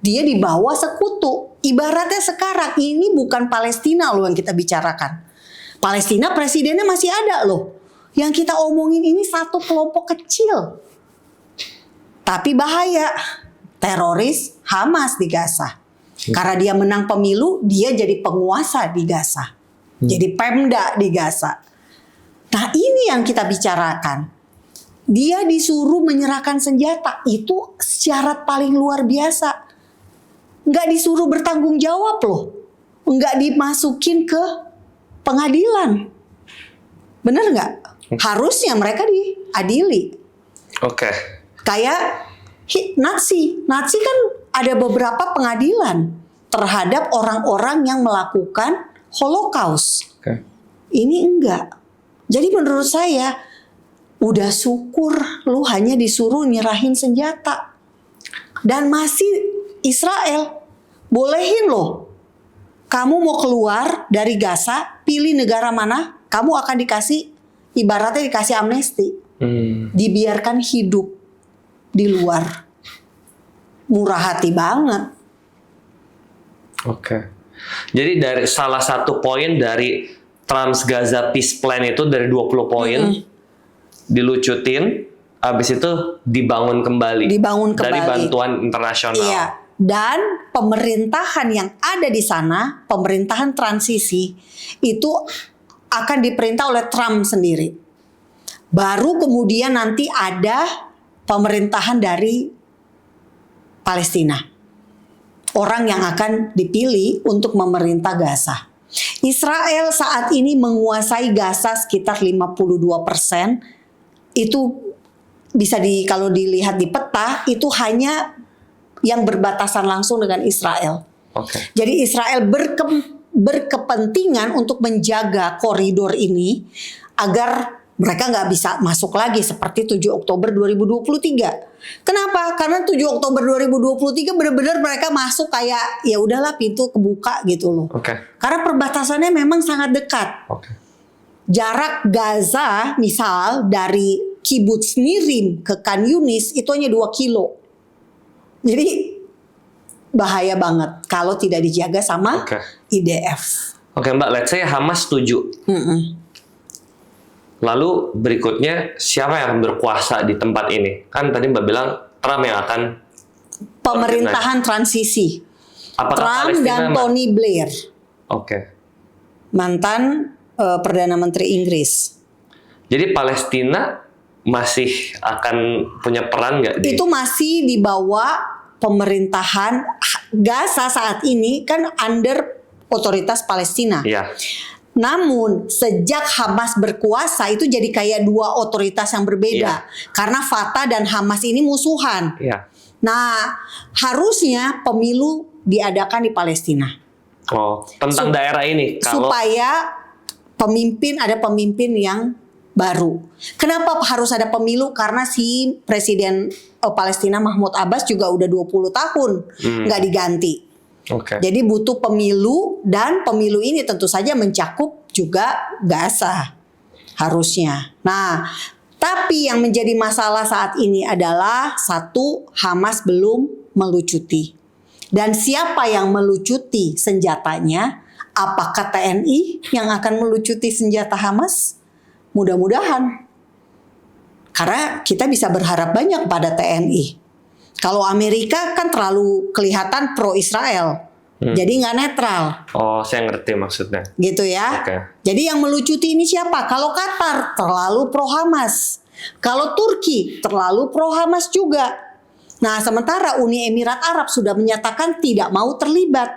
S2: Dia di bawah sekutu. Ibaratnya sekarang ini bukan Palestina loh yang kita bicarakan. Palestina presidennya masih ada loh. Yang kita omongin ini satu kelompok kecil. Tapi bahaya, teroris Hamas di Gaza. Karena dia menang pemilu, dia jadi penguasa di Gaza. Jadi Pemda di Gaza. Nah ini yang kita bicarakan. Dia disuruh menyerahkan senjata. Itu syarat paling luar biasa. Nggak disuruh bertanggung jawab loh. Nggak dimasukin ke pengadilan. Bener nggak? Harusnya mereka diadili. Kayak Nazi kan ada beberapa pengadilan terhadap orang-orang yang melakukan Holocaust. Ini enggak. Jadi menurut saya udah syukur lu hanya disuruh nyerahin senjata. Dan masih Israel bolehin loh. Kamu mau keluar dari Gaza, pilih negara mana, kamu akan dikasih, ibaratnya dikasih amnesti. Dibiarkan hidup di luar. Murah hati banget.
S1: Jadi dari salah satu poin dari Trans Gaza Peace Plan itu dari 20 poin dilucutin, habis itu dibangun kembali. Dari bantuan internasional.
S2: Iya. dan pemerintahan yang ada di sana, pemerintahan transisi itu akan diperintah oleh Trump sendiri. Baru kemudian nanti ada pemerintahan dari Palestina. Orang yang akan dipilih untuk memerintah Gaza. Israel saat ini menguasai Gaza sekitar 52%. Itu bisa kalau dilihat di peta, itu hanya yang berbatasan langsung dengan Israel.
S1: Okay.
S2: Jadi Israel berkepentingan untuk menjaga koridor ini agar mereka nggak bisa masuk lagi seperti 7 Oktober 2023. Kenapa? Karena 7 Oktober 2023 benar-benar mereka masuk kayak ya udahlah pintu kebuka gitu loh.
S1: Okay.
S2: Karena perbatasannya memang sangat dekat.
S1: Okay.
S2: Jarak Gaza misal dari Kibbutz Nirim ke Khan Yunis itu hanya 2 kilo. Jadi bahaya banget kalau tidak dijaga sama IDF.
S1: Oke Mbak, let's say Hamas setuju. Lalu berikutnya siapa yang akan berkuasa di tempat ini? Kan tadi Mbak bilang Trump yang akan
S2: pemerintahan transisi.
S1: Apakah
S2: Trump
S1: Palestina
S2: dan Tony Blair.
S1: Oke.
S2: Mantan Perdana Menteri Inggris.
S1: Jadi Palestina masih akan punya peran nggak?
S2: Itu masih di bawah pemerintahan Gaza saat ini kan under otoritas Palestina.
S1: Iya.
S2: Namun sejak Hamas berkuasa itu jadi kayak dua otoritas yang berbeda. Karena Fatah dan Hamas ini musuhan.
S1: Iya.
S2: Nah, harusnya pemilu diadakan di Palestina.
S1: Oh, tentang daerah ini.
S2: Supaya ada pemimpin yang baru. Kenapa harus ada pemilu? Karena si Presiden Palestina Mahmud Abbas juga udah 20 tahun nggak diganti. Jadi butuh pemilu, dan pemilu ini tentu saja mencakup juga Gaza harusnya. Nah, tapi yang menjadi masalah saat ini adalah satu, Hamas belum melucuti. Dan siapa yang melucuti senjatanya? Apakah TNI yang akan melucuti senjata Hamas? Mudah-mudahan. Karena kita bisa berharap banyak pada TNI. Kalau Amerika kan terlalu kelihatan pro-Israel. Jadi nggak netral.
S1: Oh, saya ngerti maksudnya.
S2: Gitu ya. Jadi yang melucuti ini siapa? Kalau Qatar terlalu pro-Hamas. Kalau Turki terlalu pro-Hamas juga. Nah, sementara Uni Emirat Arab sudah menyatakan tidak mau terlibat.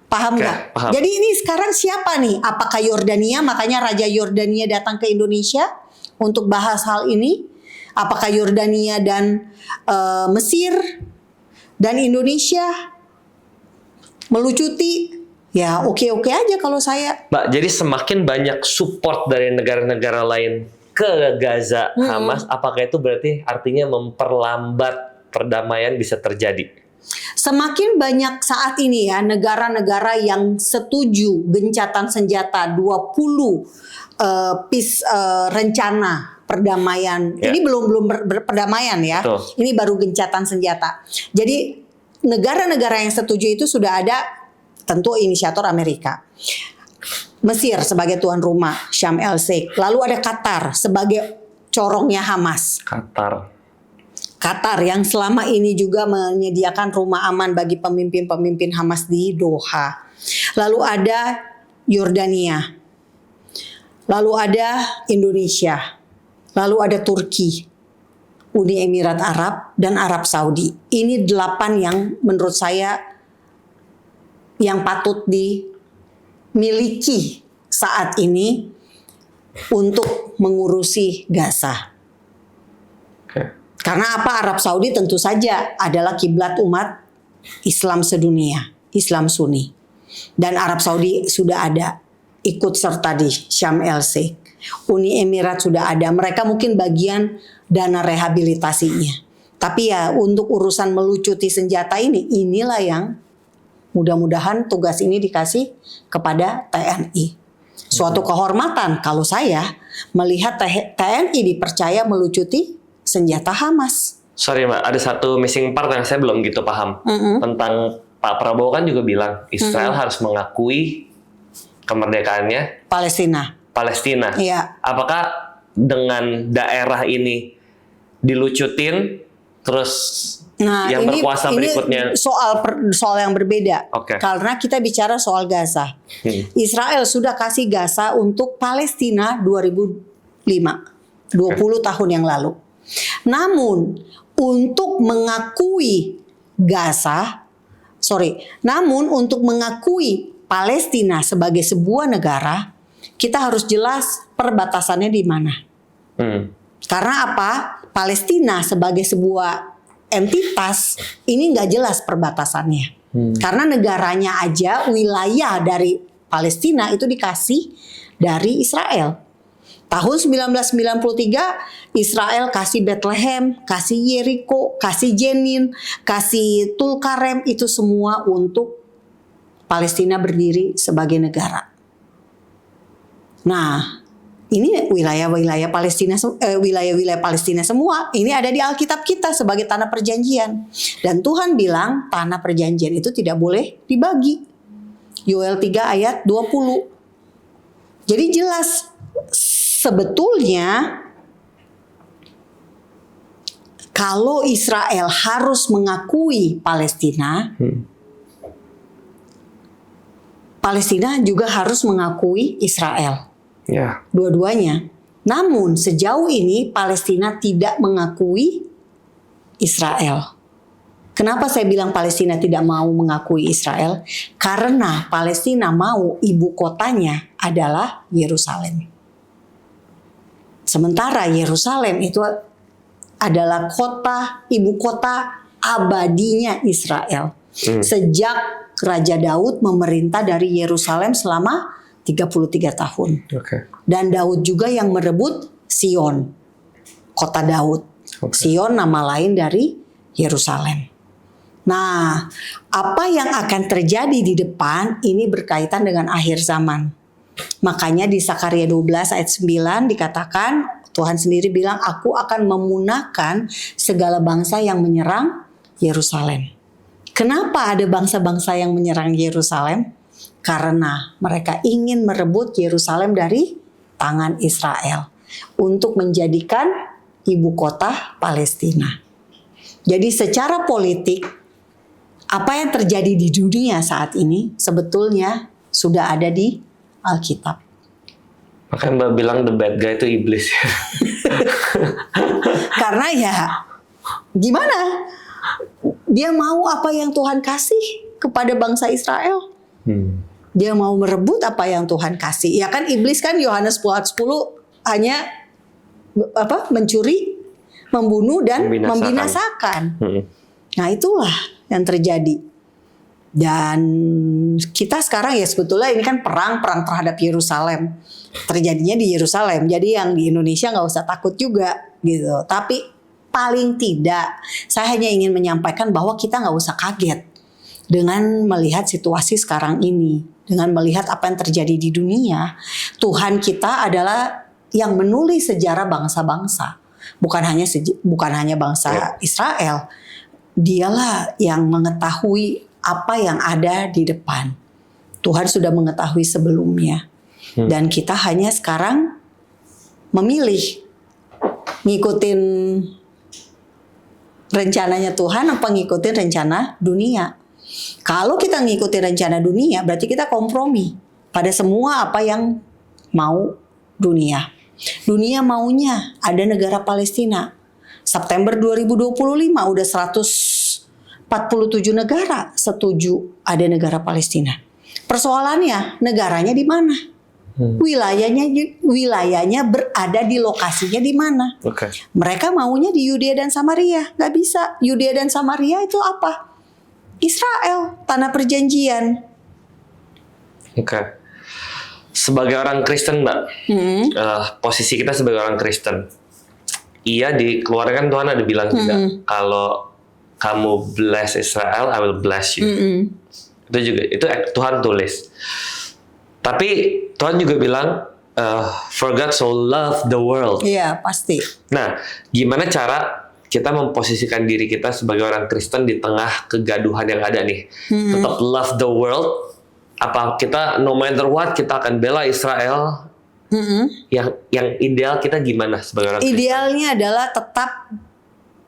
S2: Paham nggak?
S1: Paham.
S2: Jadi ini sekarang siapa nih? Apakah Yordania? Makanya Raja Yordania datang ke Indonesia untuk bahas hal ini. Apakah Yordania dan Mesir dan Indonesia melucuti? Ya oke-oke aja kalau saya.
S1: Mbak, jadi semakin banyak support dari negara-negara lain ke Gaza Hamas, apakah itu berarti artinya memperlambat perdamaian bisa terjadi?
S2: Semakin banyak saat ini ya negara-negara yang setuju gencatan senjata 20 rencana perdamaian. Ini belum perdamaian ya.
S1: Betul.
S2: Ini baru gencatan senjata. Jadi negara-negara yang setuju itu sudah ada tentu inisiator Amerika. Mesir sebagai tuan rumah, Syam el-Sheikh. Lalu ada Qatar sebagai corongnya Hamas. Qatar yang selama ini juga menyediakan rumah aman bagi pemimpin-pemimpin Hamas di Doha. Lalu ada Yordania. Lalu ada Indonesia. Lalu ada Turki, Uni Emirat Arab, dan Arab Saudi. Ini 8 yang menurut saya yang patut dimiliki saat ini untuk mengurusi Gaza. Karena apa? Arab Saudi tentu saja adalah kiblat umat Islam sedunia, Islam Sunni. Dan Arab Saudi sudah ada ikut serta di Syam el-Sheikh. Uni Emirat sudah ada. Mereka mungkin bagian dana rehabilitasinya. Tapi ya untuk urusan melucuti senjata ini, inilah yang mudah-mudahan tugas ini dikasih kepada TNI. Suatu kehormatan kalau saya melihat TNI dipercaya melucuti senjata Hamas.
S1: Sorry Mbak, ada satu missing part yang saya belum gitu paham. Tentang Pak Prabowo kan juga bilang Israel harus mengakui kemerdekaannya Palestina.
S2: Iya.
S1: Apakah dengan daerah ini dilucutin Terus
S2: Nah,
S1: yang
S2: ini
S1: berkuasa berikutnya.
S2: soal yang berbeda.
S1: Oke.
S2: Karena kita bicara soal Gaza. Israel sudah kasih Gaza untuk Palestina 2005, 20 tahun yang lalu. Namun untuk mengakui Palestina sebagai sebuah negara, kita harus jelas perbatasannya di mana. Karena apa? Palestina sebagai sebuah entitas ini nggak jelas perbatasannya. Karena negaranya aja, wilayah dari Palestina itu dikasih dari Israel. Tahun 1993 Israel kasih Bethlehem, kasih Yeriko, kasih Jenin, kasih Tulkarem, itu semua untuk Palestina berdiri sebagai negara. Nah, ini wilayah-wilayah Palestina semua. Ini ada di Alkitab kita sebagai tanah perjanjian. Dan Tuhan bilang tanah perjanjian itu tidak boleh dibagi. Yoel 3 ayat 20. Jadi jelas sebetulnya kalau Israel harus mengakui Palestina, Palestina juga harus mengakui Israel.
S1: Ya.
S2: Dua-duanya. Namun sejauh ini Palestina tidak mengakui Israel. Kenapa saya bilang Palestina tidak mau mengakui Israel? Karena Palestina mau ibu kotanya adalah Yerusalem. Sementara Yerusalem itu adalah ibu kota abadinya Israel. Sejak Raja Daud memerintah dari Yerusalem selama 33 tahun. Dan Daud juga yang merebut Sion, kota Daud. Sion nama lain dari Yerusalem. Nah, apa yang akan terjadi di depan ini berkaitan dengan akhir zaman. Makanya di Sakaria 12 ayat 9 dikatakan, Tuhan sendiri bilang, aku akan memunahkan segala bangsa yang menyerang Yerusalem. Kenapa ada bangsa-bangsa yang menyerang Yerusalem? Karena mereka ingin merebut Yerusalem dari tangan Israel untuk menjadikan ibu kota Palestina. Jadi secara politik, apa yang terjadi di dunia saat ini sebetulnya sudah ada di Alkitab.
S1: Makanya Mbak bilang the bad guy itu iblis.
S2: Karena ya gimana? Dia mau apa yang Tuhan kasih kepada bangsa Israel. Dia mau merebut apa yang Tuhan kasih. Ya kan iblis kan Yohanes 10 hanya mencuri, membunuh dan membinasakan. Nah, itulah yang terjadi. Dan kita sekarang ya sebetulnya ini kan perang terhadap Yerusalem. Terjadinya di Yerusalem. Jadi yang di Indonesia nggak usah takut juga gitu. Tapi paling tidak saya hanya ingin menyampaikan bahwa kita nggak usah kaget dengan melihat situasi sekarang ini. Dengan melihat apa yang terjadi di dunia. Tuhan kita adalah yang menulis sejarah bangsa-bangsa. Bukan hanya bangsa Israel. Dialah yang mengetahui apa yang ada di depan. Tuhan sudah mengetahui sebelumnya. Dan kita hanya sekarang memilih ngikutin rencananya Tuhan apa ngikutin rencana dunia. Kalau kita ngikutin rencana dunia berarti kita kompromi pada semua apa yang mau dunia. Dunia maunya ada negara Palestina. September 2025 udah 147 negara setuju ada negara Palestina. Persoalannya negaranya di mana? Wilayahnya berada di lokasinya di mana? Mereka maunya di Yudea dan Samaria, nggak bisa. Yudea dan Samaria itu apa? Israel, tanah perjanjian.
S1: Sebagai orang Kristen, Mbak, posisi kita sebagai orang Kristen, iya di keluarga kan Tuhan ada bilang juga kalau kamu bless Israel, I will bless you. Itu juga itu Tuhan tulis. Tapi Tuhan juga bilang for God so loved the world.
S2: Iya, pasti.
S1: Nah, gimana cara kita memposisikan diri kita sebagai orang Kristen di tengah kegaduhan yang ada nih? Tetap love the world. Apa kita no matter what kita akan bela Israel? Yang ideal kita gimana sebagai orang Kristen?
S2: Idealnya adalah tetap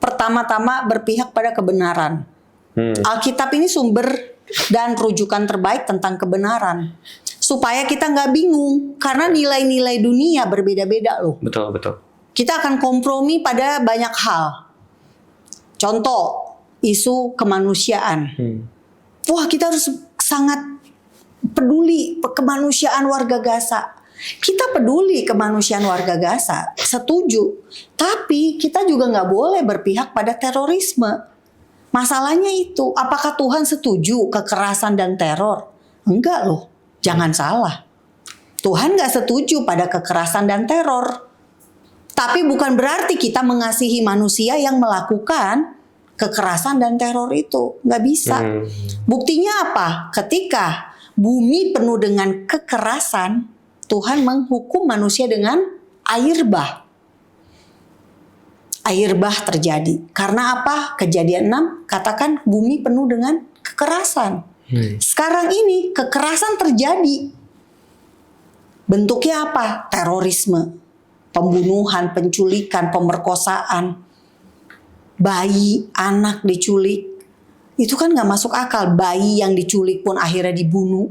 S2: pertama-tama berpihak pada kebenaran. Alkitab ini sumber dan rujukan terbaik tentang kebenaran. Supaya kita nggak bingung, karena nilai-nilai dunia berbeda-beda loh.
S1: Betul, betul.
S2: Kita akan kompromi pada banyak hal. Contoh, isu kemanusiaan. Wah, kita harus sangat peduli kemanusiaan warga Gaza. Kita peduli kemanusiaan warga Gaza, setuju. Tapi kita juga nggak boleh berpihak pada terorisme. Masalahnya itu, apakah Tuhan setuju kekerasan dan teror? Enggak loh, jangan salah. Tuhan nggak setuju pada kekerasan dan teror. Tapi bukan berarti kita mengasihi manusia yang melakukan kekerasan dan teror itu. Nggak bisa. Buktinya apa? Ketika bumi penuh dengan kekerasan, Tuhan menghukum manusia dengan air bah. Air bah terjadi. Karena apa? Kejadian 6 katakan bumi penuh dengan kekerasan. Sekarang ini kekerasan terjadi. Bentuknya apa? Terorisme, pembunuhan, penculikan, pemerkosaan, bayi, anak diculik. Itu kan gak masuk akal. Bayi yang diculik pun akhirnya dibunuh,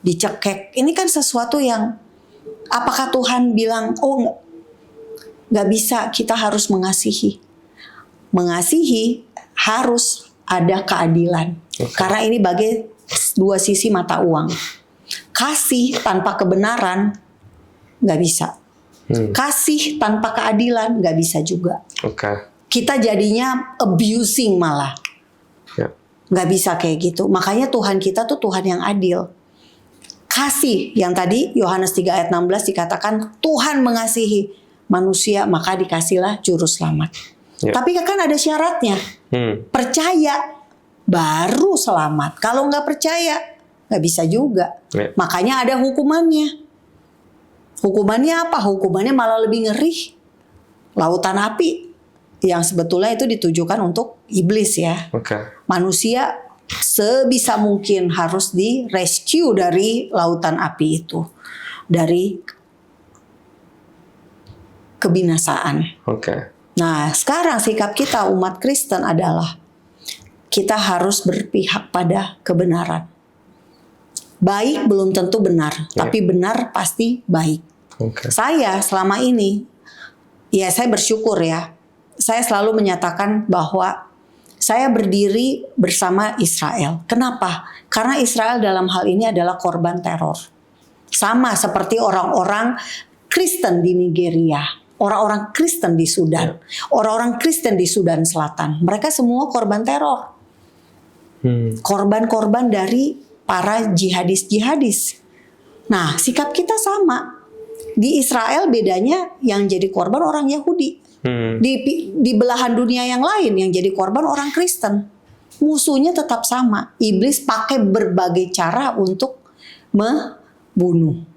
S2: dicekek. Ini kan sesuatu yang, apakah Tuhan bilang, oh gak bisa, kita harus mengasihi. Mengasihi harus ada keadilan. Karena ini bagai dua sisi mata uang. Kasih tanpa kebenaran gak bisa. Kasih tanpa keadilan gak bisa juga. Kita jadinya abusing malah. Gak bisa kayak gitu. Makanya Tuhan kita tuh Tuhan yang adil. Kasih, yang tadi Yohanes 3 ayat 16 dikatakan Tuhan mengasihi manusia, maka dikasihlah juru selamat. Tapi kan ada syaratnya. Percaya baru selamat. Kalau nggak percaya nggak bisa juga. Makanya ada hukumannya. Hukumannya apa? Hukumannya malah lebih ngeri. Lautan api yang sebetulnya itu ditujukan untuk iblis ya. Manusia sebisa mungkin harus di-rescue dari lautan api itu. Dari kebinasaan. Nah, sekarang sikap kita umat Kristen adalah kita harus berpihak pada kebenaran. Baik belum tentu benar, tapi benar pasti baik. Saya selama ini, ya saya bersyukur ya. Saya selalu menyatakan bahwa saya berdiri bersama Israel. Kenapa? Karena Israel dalam hal ini adalah korban teror. Sama seperti orang-orang Kristen di Nigeria, orang-orang Kristen di Sudan, orang-orang Kristen di Sudan Selatan. Mereka semua korban teror. Korban-korban dari para jihadis-jihadis. Nah, sikap kita sama. Di Israel bedanya yang jadi korban orang Yahudi. Di belahan dunia yang lain yang jadi korban orang Kristen. Musuhnya tetap sama. Iblis pakai berbagai cara untuk membunuh.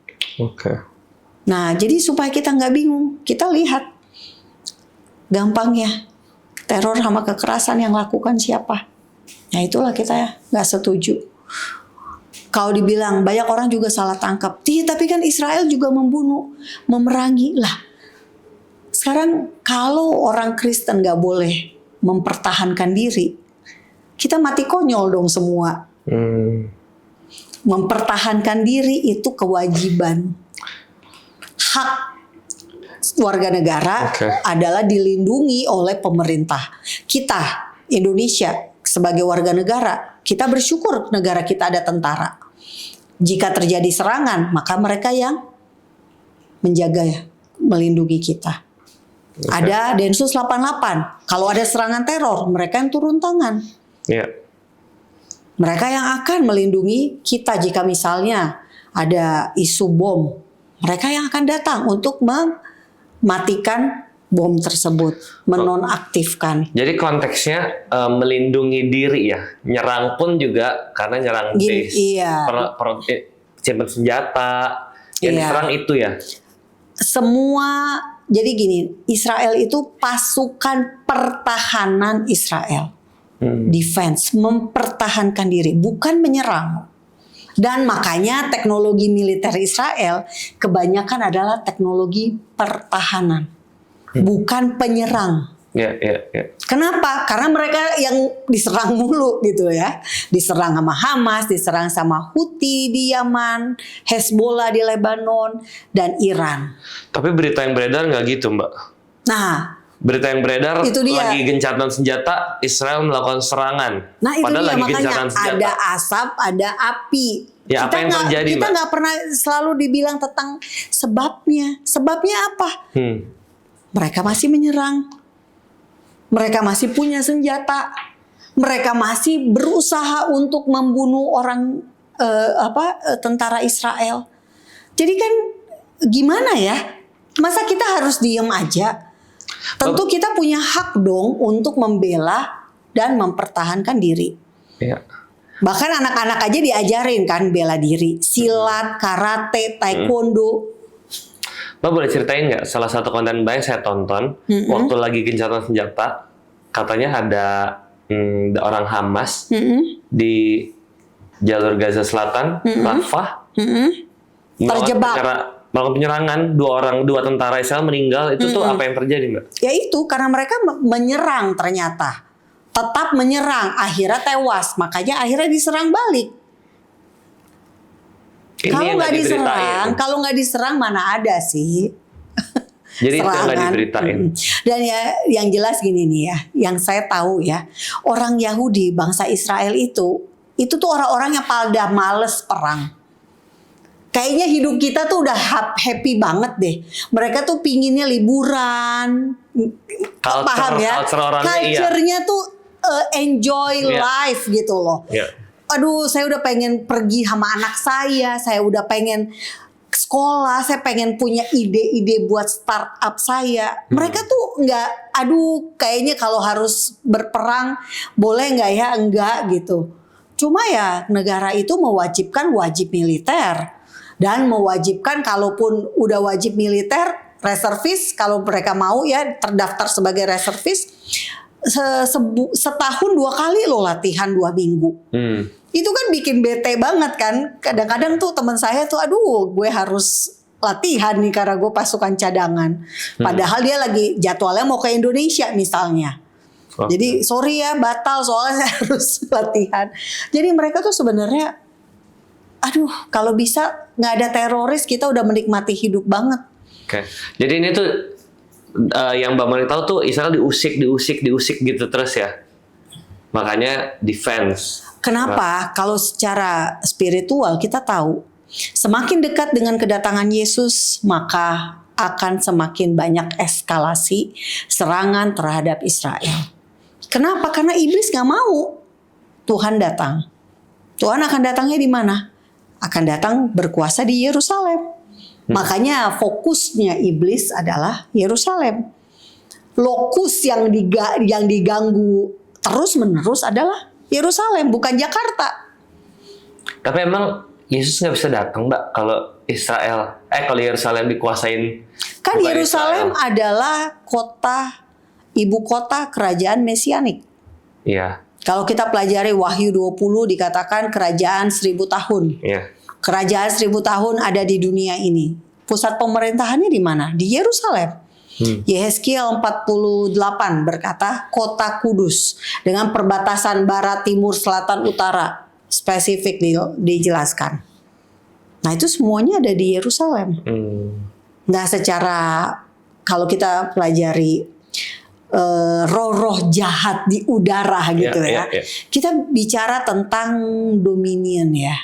S2: Nah, jadi supaya kita nggak bingung, kita lihat gampangnya teror sama kekerasan yang lakukan siapa. Nah, itulah kita nggak setuju. Kalau dibilang banyak orang juga salah tangkap, tapi kan Israel juga membunuh, memerangi lah. Sekarang kalau orang Kristen nggak boleh mempertahankan diri, kita mati konyol dong semua. Mempertahankan diri itu kewajiban. Hak warga negara adalah dilindungi oleh pemerintah. Kita, Indonesia, sebagai warga negara, kita bersyukur negara kita ada tentara. Jika terjadi serangan, maka mereka yang menjaga, melindungi kita. Ada Densus 88. Kalau ada serangan teror, mereka yang turun tangan. Mereka yang akan melindungi kita jika misalnya ada isu bom. Mereka yang akan datang untuk mematikan bom tersebut, menonaktifkan.
S1: Jadi konteksnya melindungi diri ya. Nyerang pun juga karena nyerang base. Simpan senjata. Yang diserang itu ya.
S2: Semua, jadi gini, Israel itu pasukan pertahanan Israel. Defense, mempertahankan diri, bukan menyerang. Dan makanya teknologi militer Israel kebanyakan adalah teknologi pertahanan, bukan penyerang. Kenapa? Karena mereka yang diserang mulu gitu ya. Diserang sama Hamas, diserang sama Houthi di Yaman, Hezbollah di Lebanon, dan Iran.
S1: Tapi berita yang beredar nggak gitu, Mbak.
S2: Nah,
S1: berita yang beredar
S2: itu dia.
S1: Lagi gencatan senjata, Israel melakukan serangan.
S2: Nah itu
S1: Padahal
S2: dia,
S1: lagi
S2: makanya
S1: gencatan senjata.
S2: ada asap, ada api.
S1: Ya, apa yang terjadi,
S2: kita
S1: Mbak?
S2: nggak pernah selalu dibilang tentang sebabnya. Sebabnya apa? Mereka masih menyerang. Mereka masih punya senjata. Mereka masih berusaha untuk membunuh orang tentara Israel. Jadi kan gimana ya? Masa kita harus diem aja? Tentu kita punya hak dong untuk membela dan mempertahankan diri.
S1: Ya.
S2: Bahkan anak-anak aja diajarin kan bela diri, silat, karate, taekwondo.
S1: Mbak boleh ceritain nggak salah satu konten Mbak yang saya tonton waktu lagi gencatan senjata, katanya ada orang Hamas di jalur Gaza Selatan, Rafah,
S2: terjebak.
S1: melakukan penyerangan, dua tentara Israel meninggal. Itu tuh apa yang terjadi, Mbak?
S2: Ya itu karena mereka menyerang ternyata. Tetap menyerang, akhirnya tewas, makanya akhirnya diserang balik. Kalau nggak diserang mana ada sih.
S1: Jadi itu nggak diberitain.
S2: Dan ya yang jelas gini nih ya, yang saya tahu ya, orang Yahudi bangsa Israel itu tuh orang-orang yang pada males perang. Kayaknya hidup kita tuh udah happy banget deh. Mereka tuh pinginnya liburan, paham ya? Culture-nya tuh enjoy life gitu loh. Aduh, saya udah pengen pergi sama anak saya udah pengen sekolah, saya pengen punya ide-ide buat startup saya. Mereka tuh nggak, kayaknya kalau harus berperang boleh nggak ya? Enggak gitu. Cuma ya negara itu mewajibkan wajib militer dan mewajibkan kalaupun udah wajib militer, reservis kalau mereka mau ya terdaftar sebagai reservis. Setahun 2 kali loh latihan 2 minggu. Itu kan bikin bete banget kan. Kadang-kadang tuh teman saya tuh gue harus latihan nih karena gue pasukan cadangan. Padahal dia lagi jadwalnya mau ke Indonesia misalnya. Jadi sorry ya batal soalnya saya harus latihan. Jadi mereka tuh sebenarnya kalau bisa nggak ada teroris kita udah menikmati hidup banget.
S1: Oke. Jadi ini tuh yang Mbak Mari tahu tuh Israel diusik gitu terus ya. Makanya defense.
S2: Kenapa? Kalau secara spiritual kita tahu semakin dekat dengan kedatangan Yesus maka akan semakin banyak eskalasi serangan terhadap Israel. Kenapa? Karena iblis nggak mau Tuhan datang. Tuhan akan datangnya di mana? Akan datang berkuasa di Yerusalem. Makanya fokusnya iblis adalah Yerusalem. Lokus yang diganggu terus-menerus adalah Yerusalem, bukan Jakarta.
S1: Tapi emang Yesus nggak bisa datang, Mbak, kalau Yerusalem dikuasain.
S2: Kan Yerusalem adalah ibu kota kerajaan mesianik.
S1: Iya.
S2: Kalau kita pelajari Wahyu 20 dikatakan kerajaan 1000 tahun.
S1: Iya.
S2: Kerajaan 1000 tahun ada di dunia ini. Pusat pemerintahannya di mana? Di Yerusalem. Yehezkiel 48 berkata kota kudus dengan perbatasan barat, timur, selatan, utara. Spesifik dijelaskan. Nah itu semuanya ada di Yerusalem. Nah secara kalau kita pelajari roh-roh jahat di udara gitu kita bicara tentang dominion ya.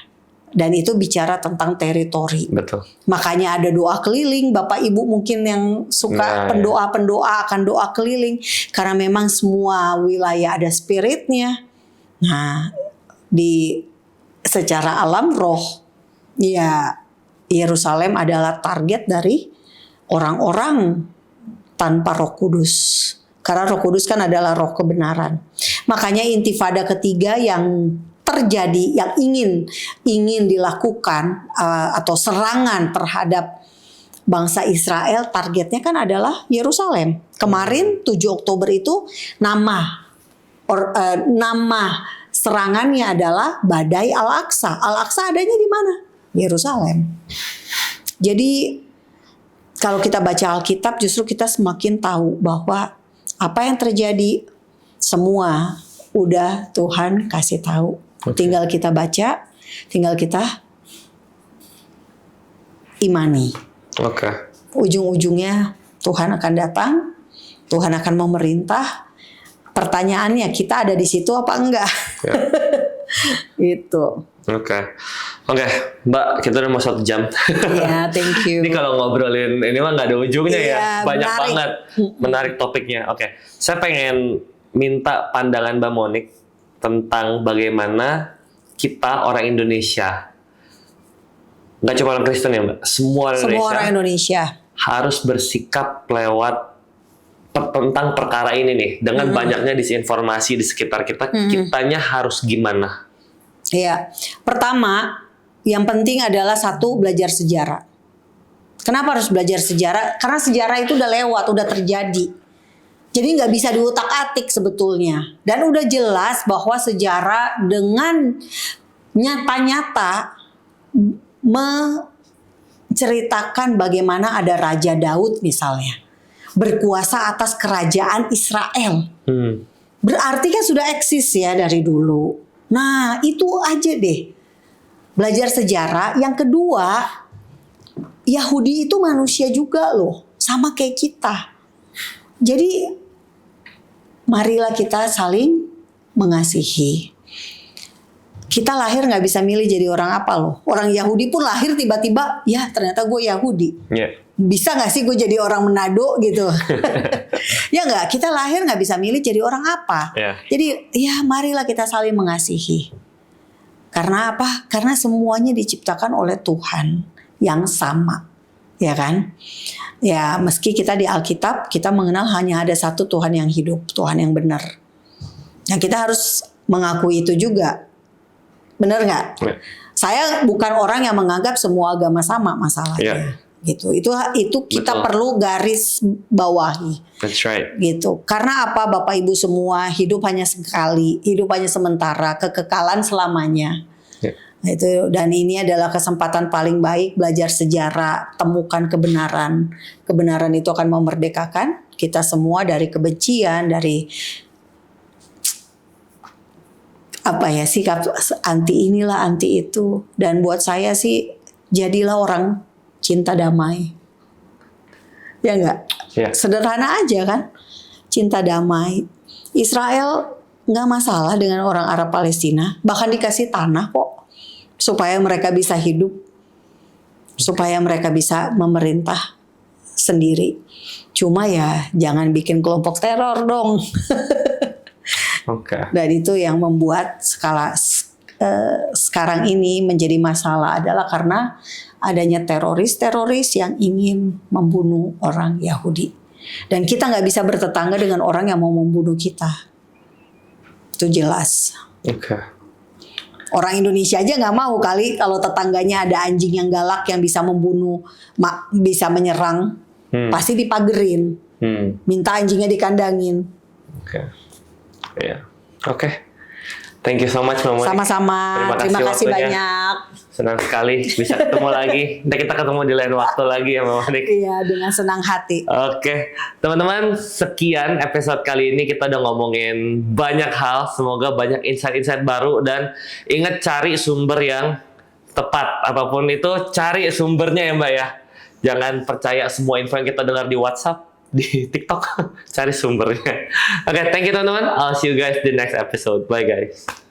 S2: Dan itu bicara tentang teritori.
S1: Betul.
S2: Makanya ada doa keliling. Bapak Ibu mungkin yang suka pendoa-pendoa akan doa keliling. Karena memang semua wilayah ada spiritnya. Nah, secara alam roh, ya Yerusalem adalah target dari orang-orang tanpa Roh Kudus. Karena Roh Kudus kan adalah roh kebenaran. Makanya intifada ketiga yang terjadi yang ingin dilakukan atau serangan terhadap bangsa Israel targetnya kan adalah Yerusalem. Kemarin 7 Oktober itu nama serangannya adalah Badai Al-Aqsa. Al-Aqsa adanya di mana? Yerusalem. Jadi kalau kita baca Alkitab justru kita semakin tahu bahwa Apa yang terjadi semua udah Tuhan kasih tahu. Tinggal kita baca, tinggal kita imani. Ujung-ujungnya Tuhan akan datang, Tuhan akan memerintah. Pertanyaannya, kita ada di situ apa enggak? Gitu.
S1: Oke, Mbak, kita udah mau 1 jam.
S2: Ya, thank you.
S1: Ini kalau ngobrolin ini mah nggak ada ujungnya ya, banyak
S2: menarik
S1: banget, menarik topiknya. Oke, saya pengen minta pandangan Mbak Monik tentang bagaimana kita orang Indonesia, nggak cuma orang Kristen ya Mbak, semua
S2: orang Indonesia
S1: harus bersikap lewat tentang perkara ini nih, dengan banyaknya disinformasi di sekitar kita, kitanya harus gimana?
S2: Iya, pertama yang penting adalah satu, belajar sejarah. Kenapa harus belajar sejarah? Karena sejarah itu udah lewat, udah terjadi. Jadi nggak bisa diutak-atik sebetulnya. Dan udah jelas bahwa sejarah dengan nyata-nyata menceritakan bagaimana ada Raja Daud misalnya berkuasa atas kerajaan Israel. Berarti kan sudah eksis ya dari dulu. Nah itu aja deh, belajar sejarah. Yang kedua, Yahudi itu manusia juga loh, sama kayak kita. Jadi marilah kita saling mengasihi. Kita lahir nggak bisa milih jadi orang apa loh. Orang Yahudi pun lahir tiba-tiba, ya ternyata gue Yahudi. Bisa nggak sih gue jadi orang Manado gitu? Ya nggak, kita lahir nggak bisa milih jadi orang apa. Jadi ya marilah kita saling mengasihi. Karena apa? Karena semuanya diciptakan oleh Tuhan yang sama, ya kan? Ya meski kita di Alkitab kita mengenal hanya ada satu Tuhan yang hidup, Tuhan yang benar. Yang kita harus mengakui itu juga. Benar nggak? Saya bukan orang yang menganggap semua agama sama masalahnya. Gitu. Itu kita perlu garis bawahi.
S1: That's right.
S2: Gitu. Karena apa, Bapak Ibu semua, hidup hanya sekali, hidup hanya sementara, kekekalan selamanya. Itu, dan ini adalah kesempatan paling baik belajar sejarah, temukan kebenaran. Kebenaran itu akan memerdekakan kita semua dari kebencian, dari apa ya, sikap anti inilah anti itu. Dan buat saya sih, jadilah orang cinta damai. Ya enggak? Sederhana aja kan? Cinta damai. Israel nggak masalah dengan orang Arab Palestina. Bahkan dikasih tanah kok. Supaya mereka bisa hidup. Supaya mereka bisa memerintah sendiri. Cuma ya jangan bikin kelompok teror dong. Dan itu yang membuat sekarang ini menjadi masalah adalah karena adanya teroris-teroris yang ingin membunuh orang Yahudi. Dan kita nggak bisa bertetangga dengan orang yang mau membunuh kita. Itu jelas. Orang Indonesia aja nggak mau kali kalau tetangganya ada anjing yang galak yang bisa membunuh, bisa menyerang. Pasti dipagerin. Minta anjingnya dikandangin.
S1: Thank you so much Mbak Monik.
S2: Sama-sama. Terima kasih banyak.
S1: Senang sekali bisa ketemu lagi. Nanti kita ketemu di lain waktu lagi ya Mbak Monik.
S2: Iya, dengan senang hati.
S1: Teman-teman, sekian episode kali ini. Kita udah ngomongin banyak hal. Semoga banyak insight-insight baru. Dan ingat cari sumber yang tepat. Apapun itu, cari sumbernya ya Mbak ya. Jangan percaya semua info yang kita dengar di WhatsApp, di TikTok. Cari sumbernya. Thank you teman-teman. I'll see you guys di next episode. Bye guys.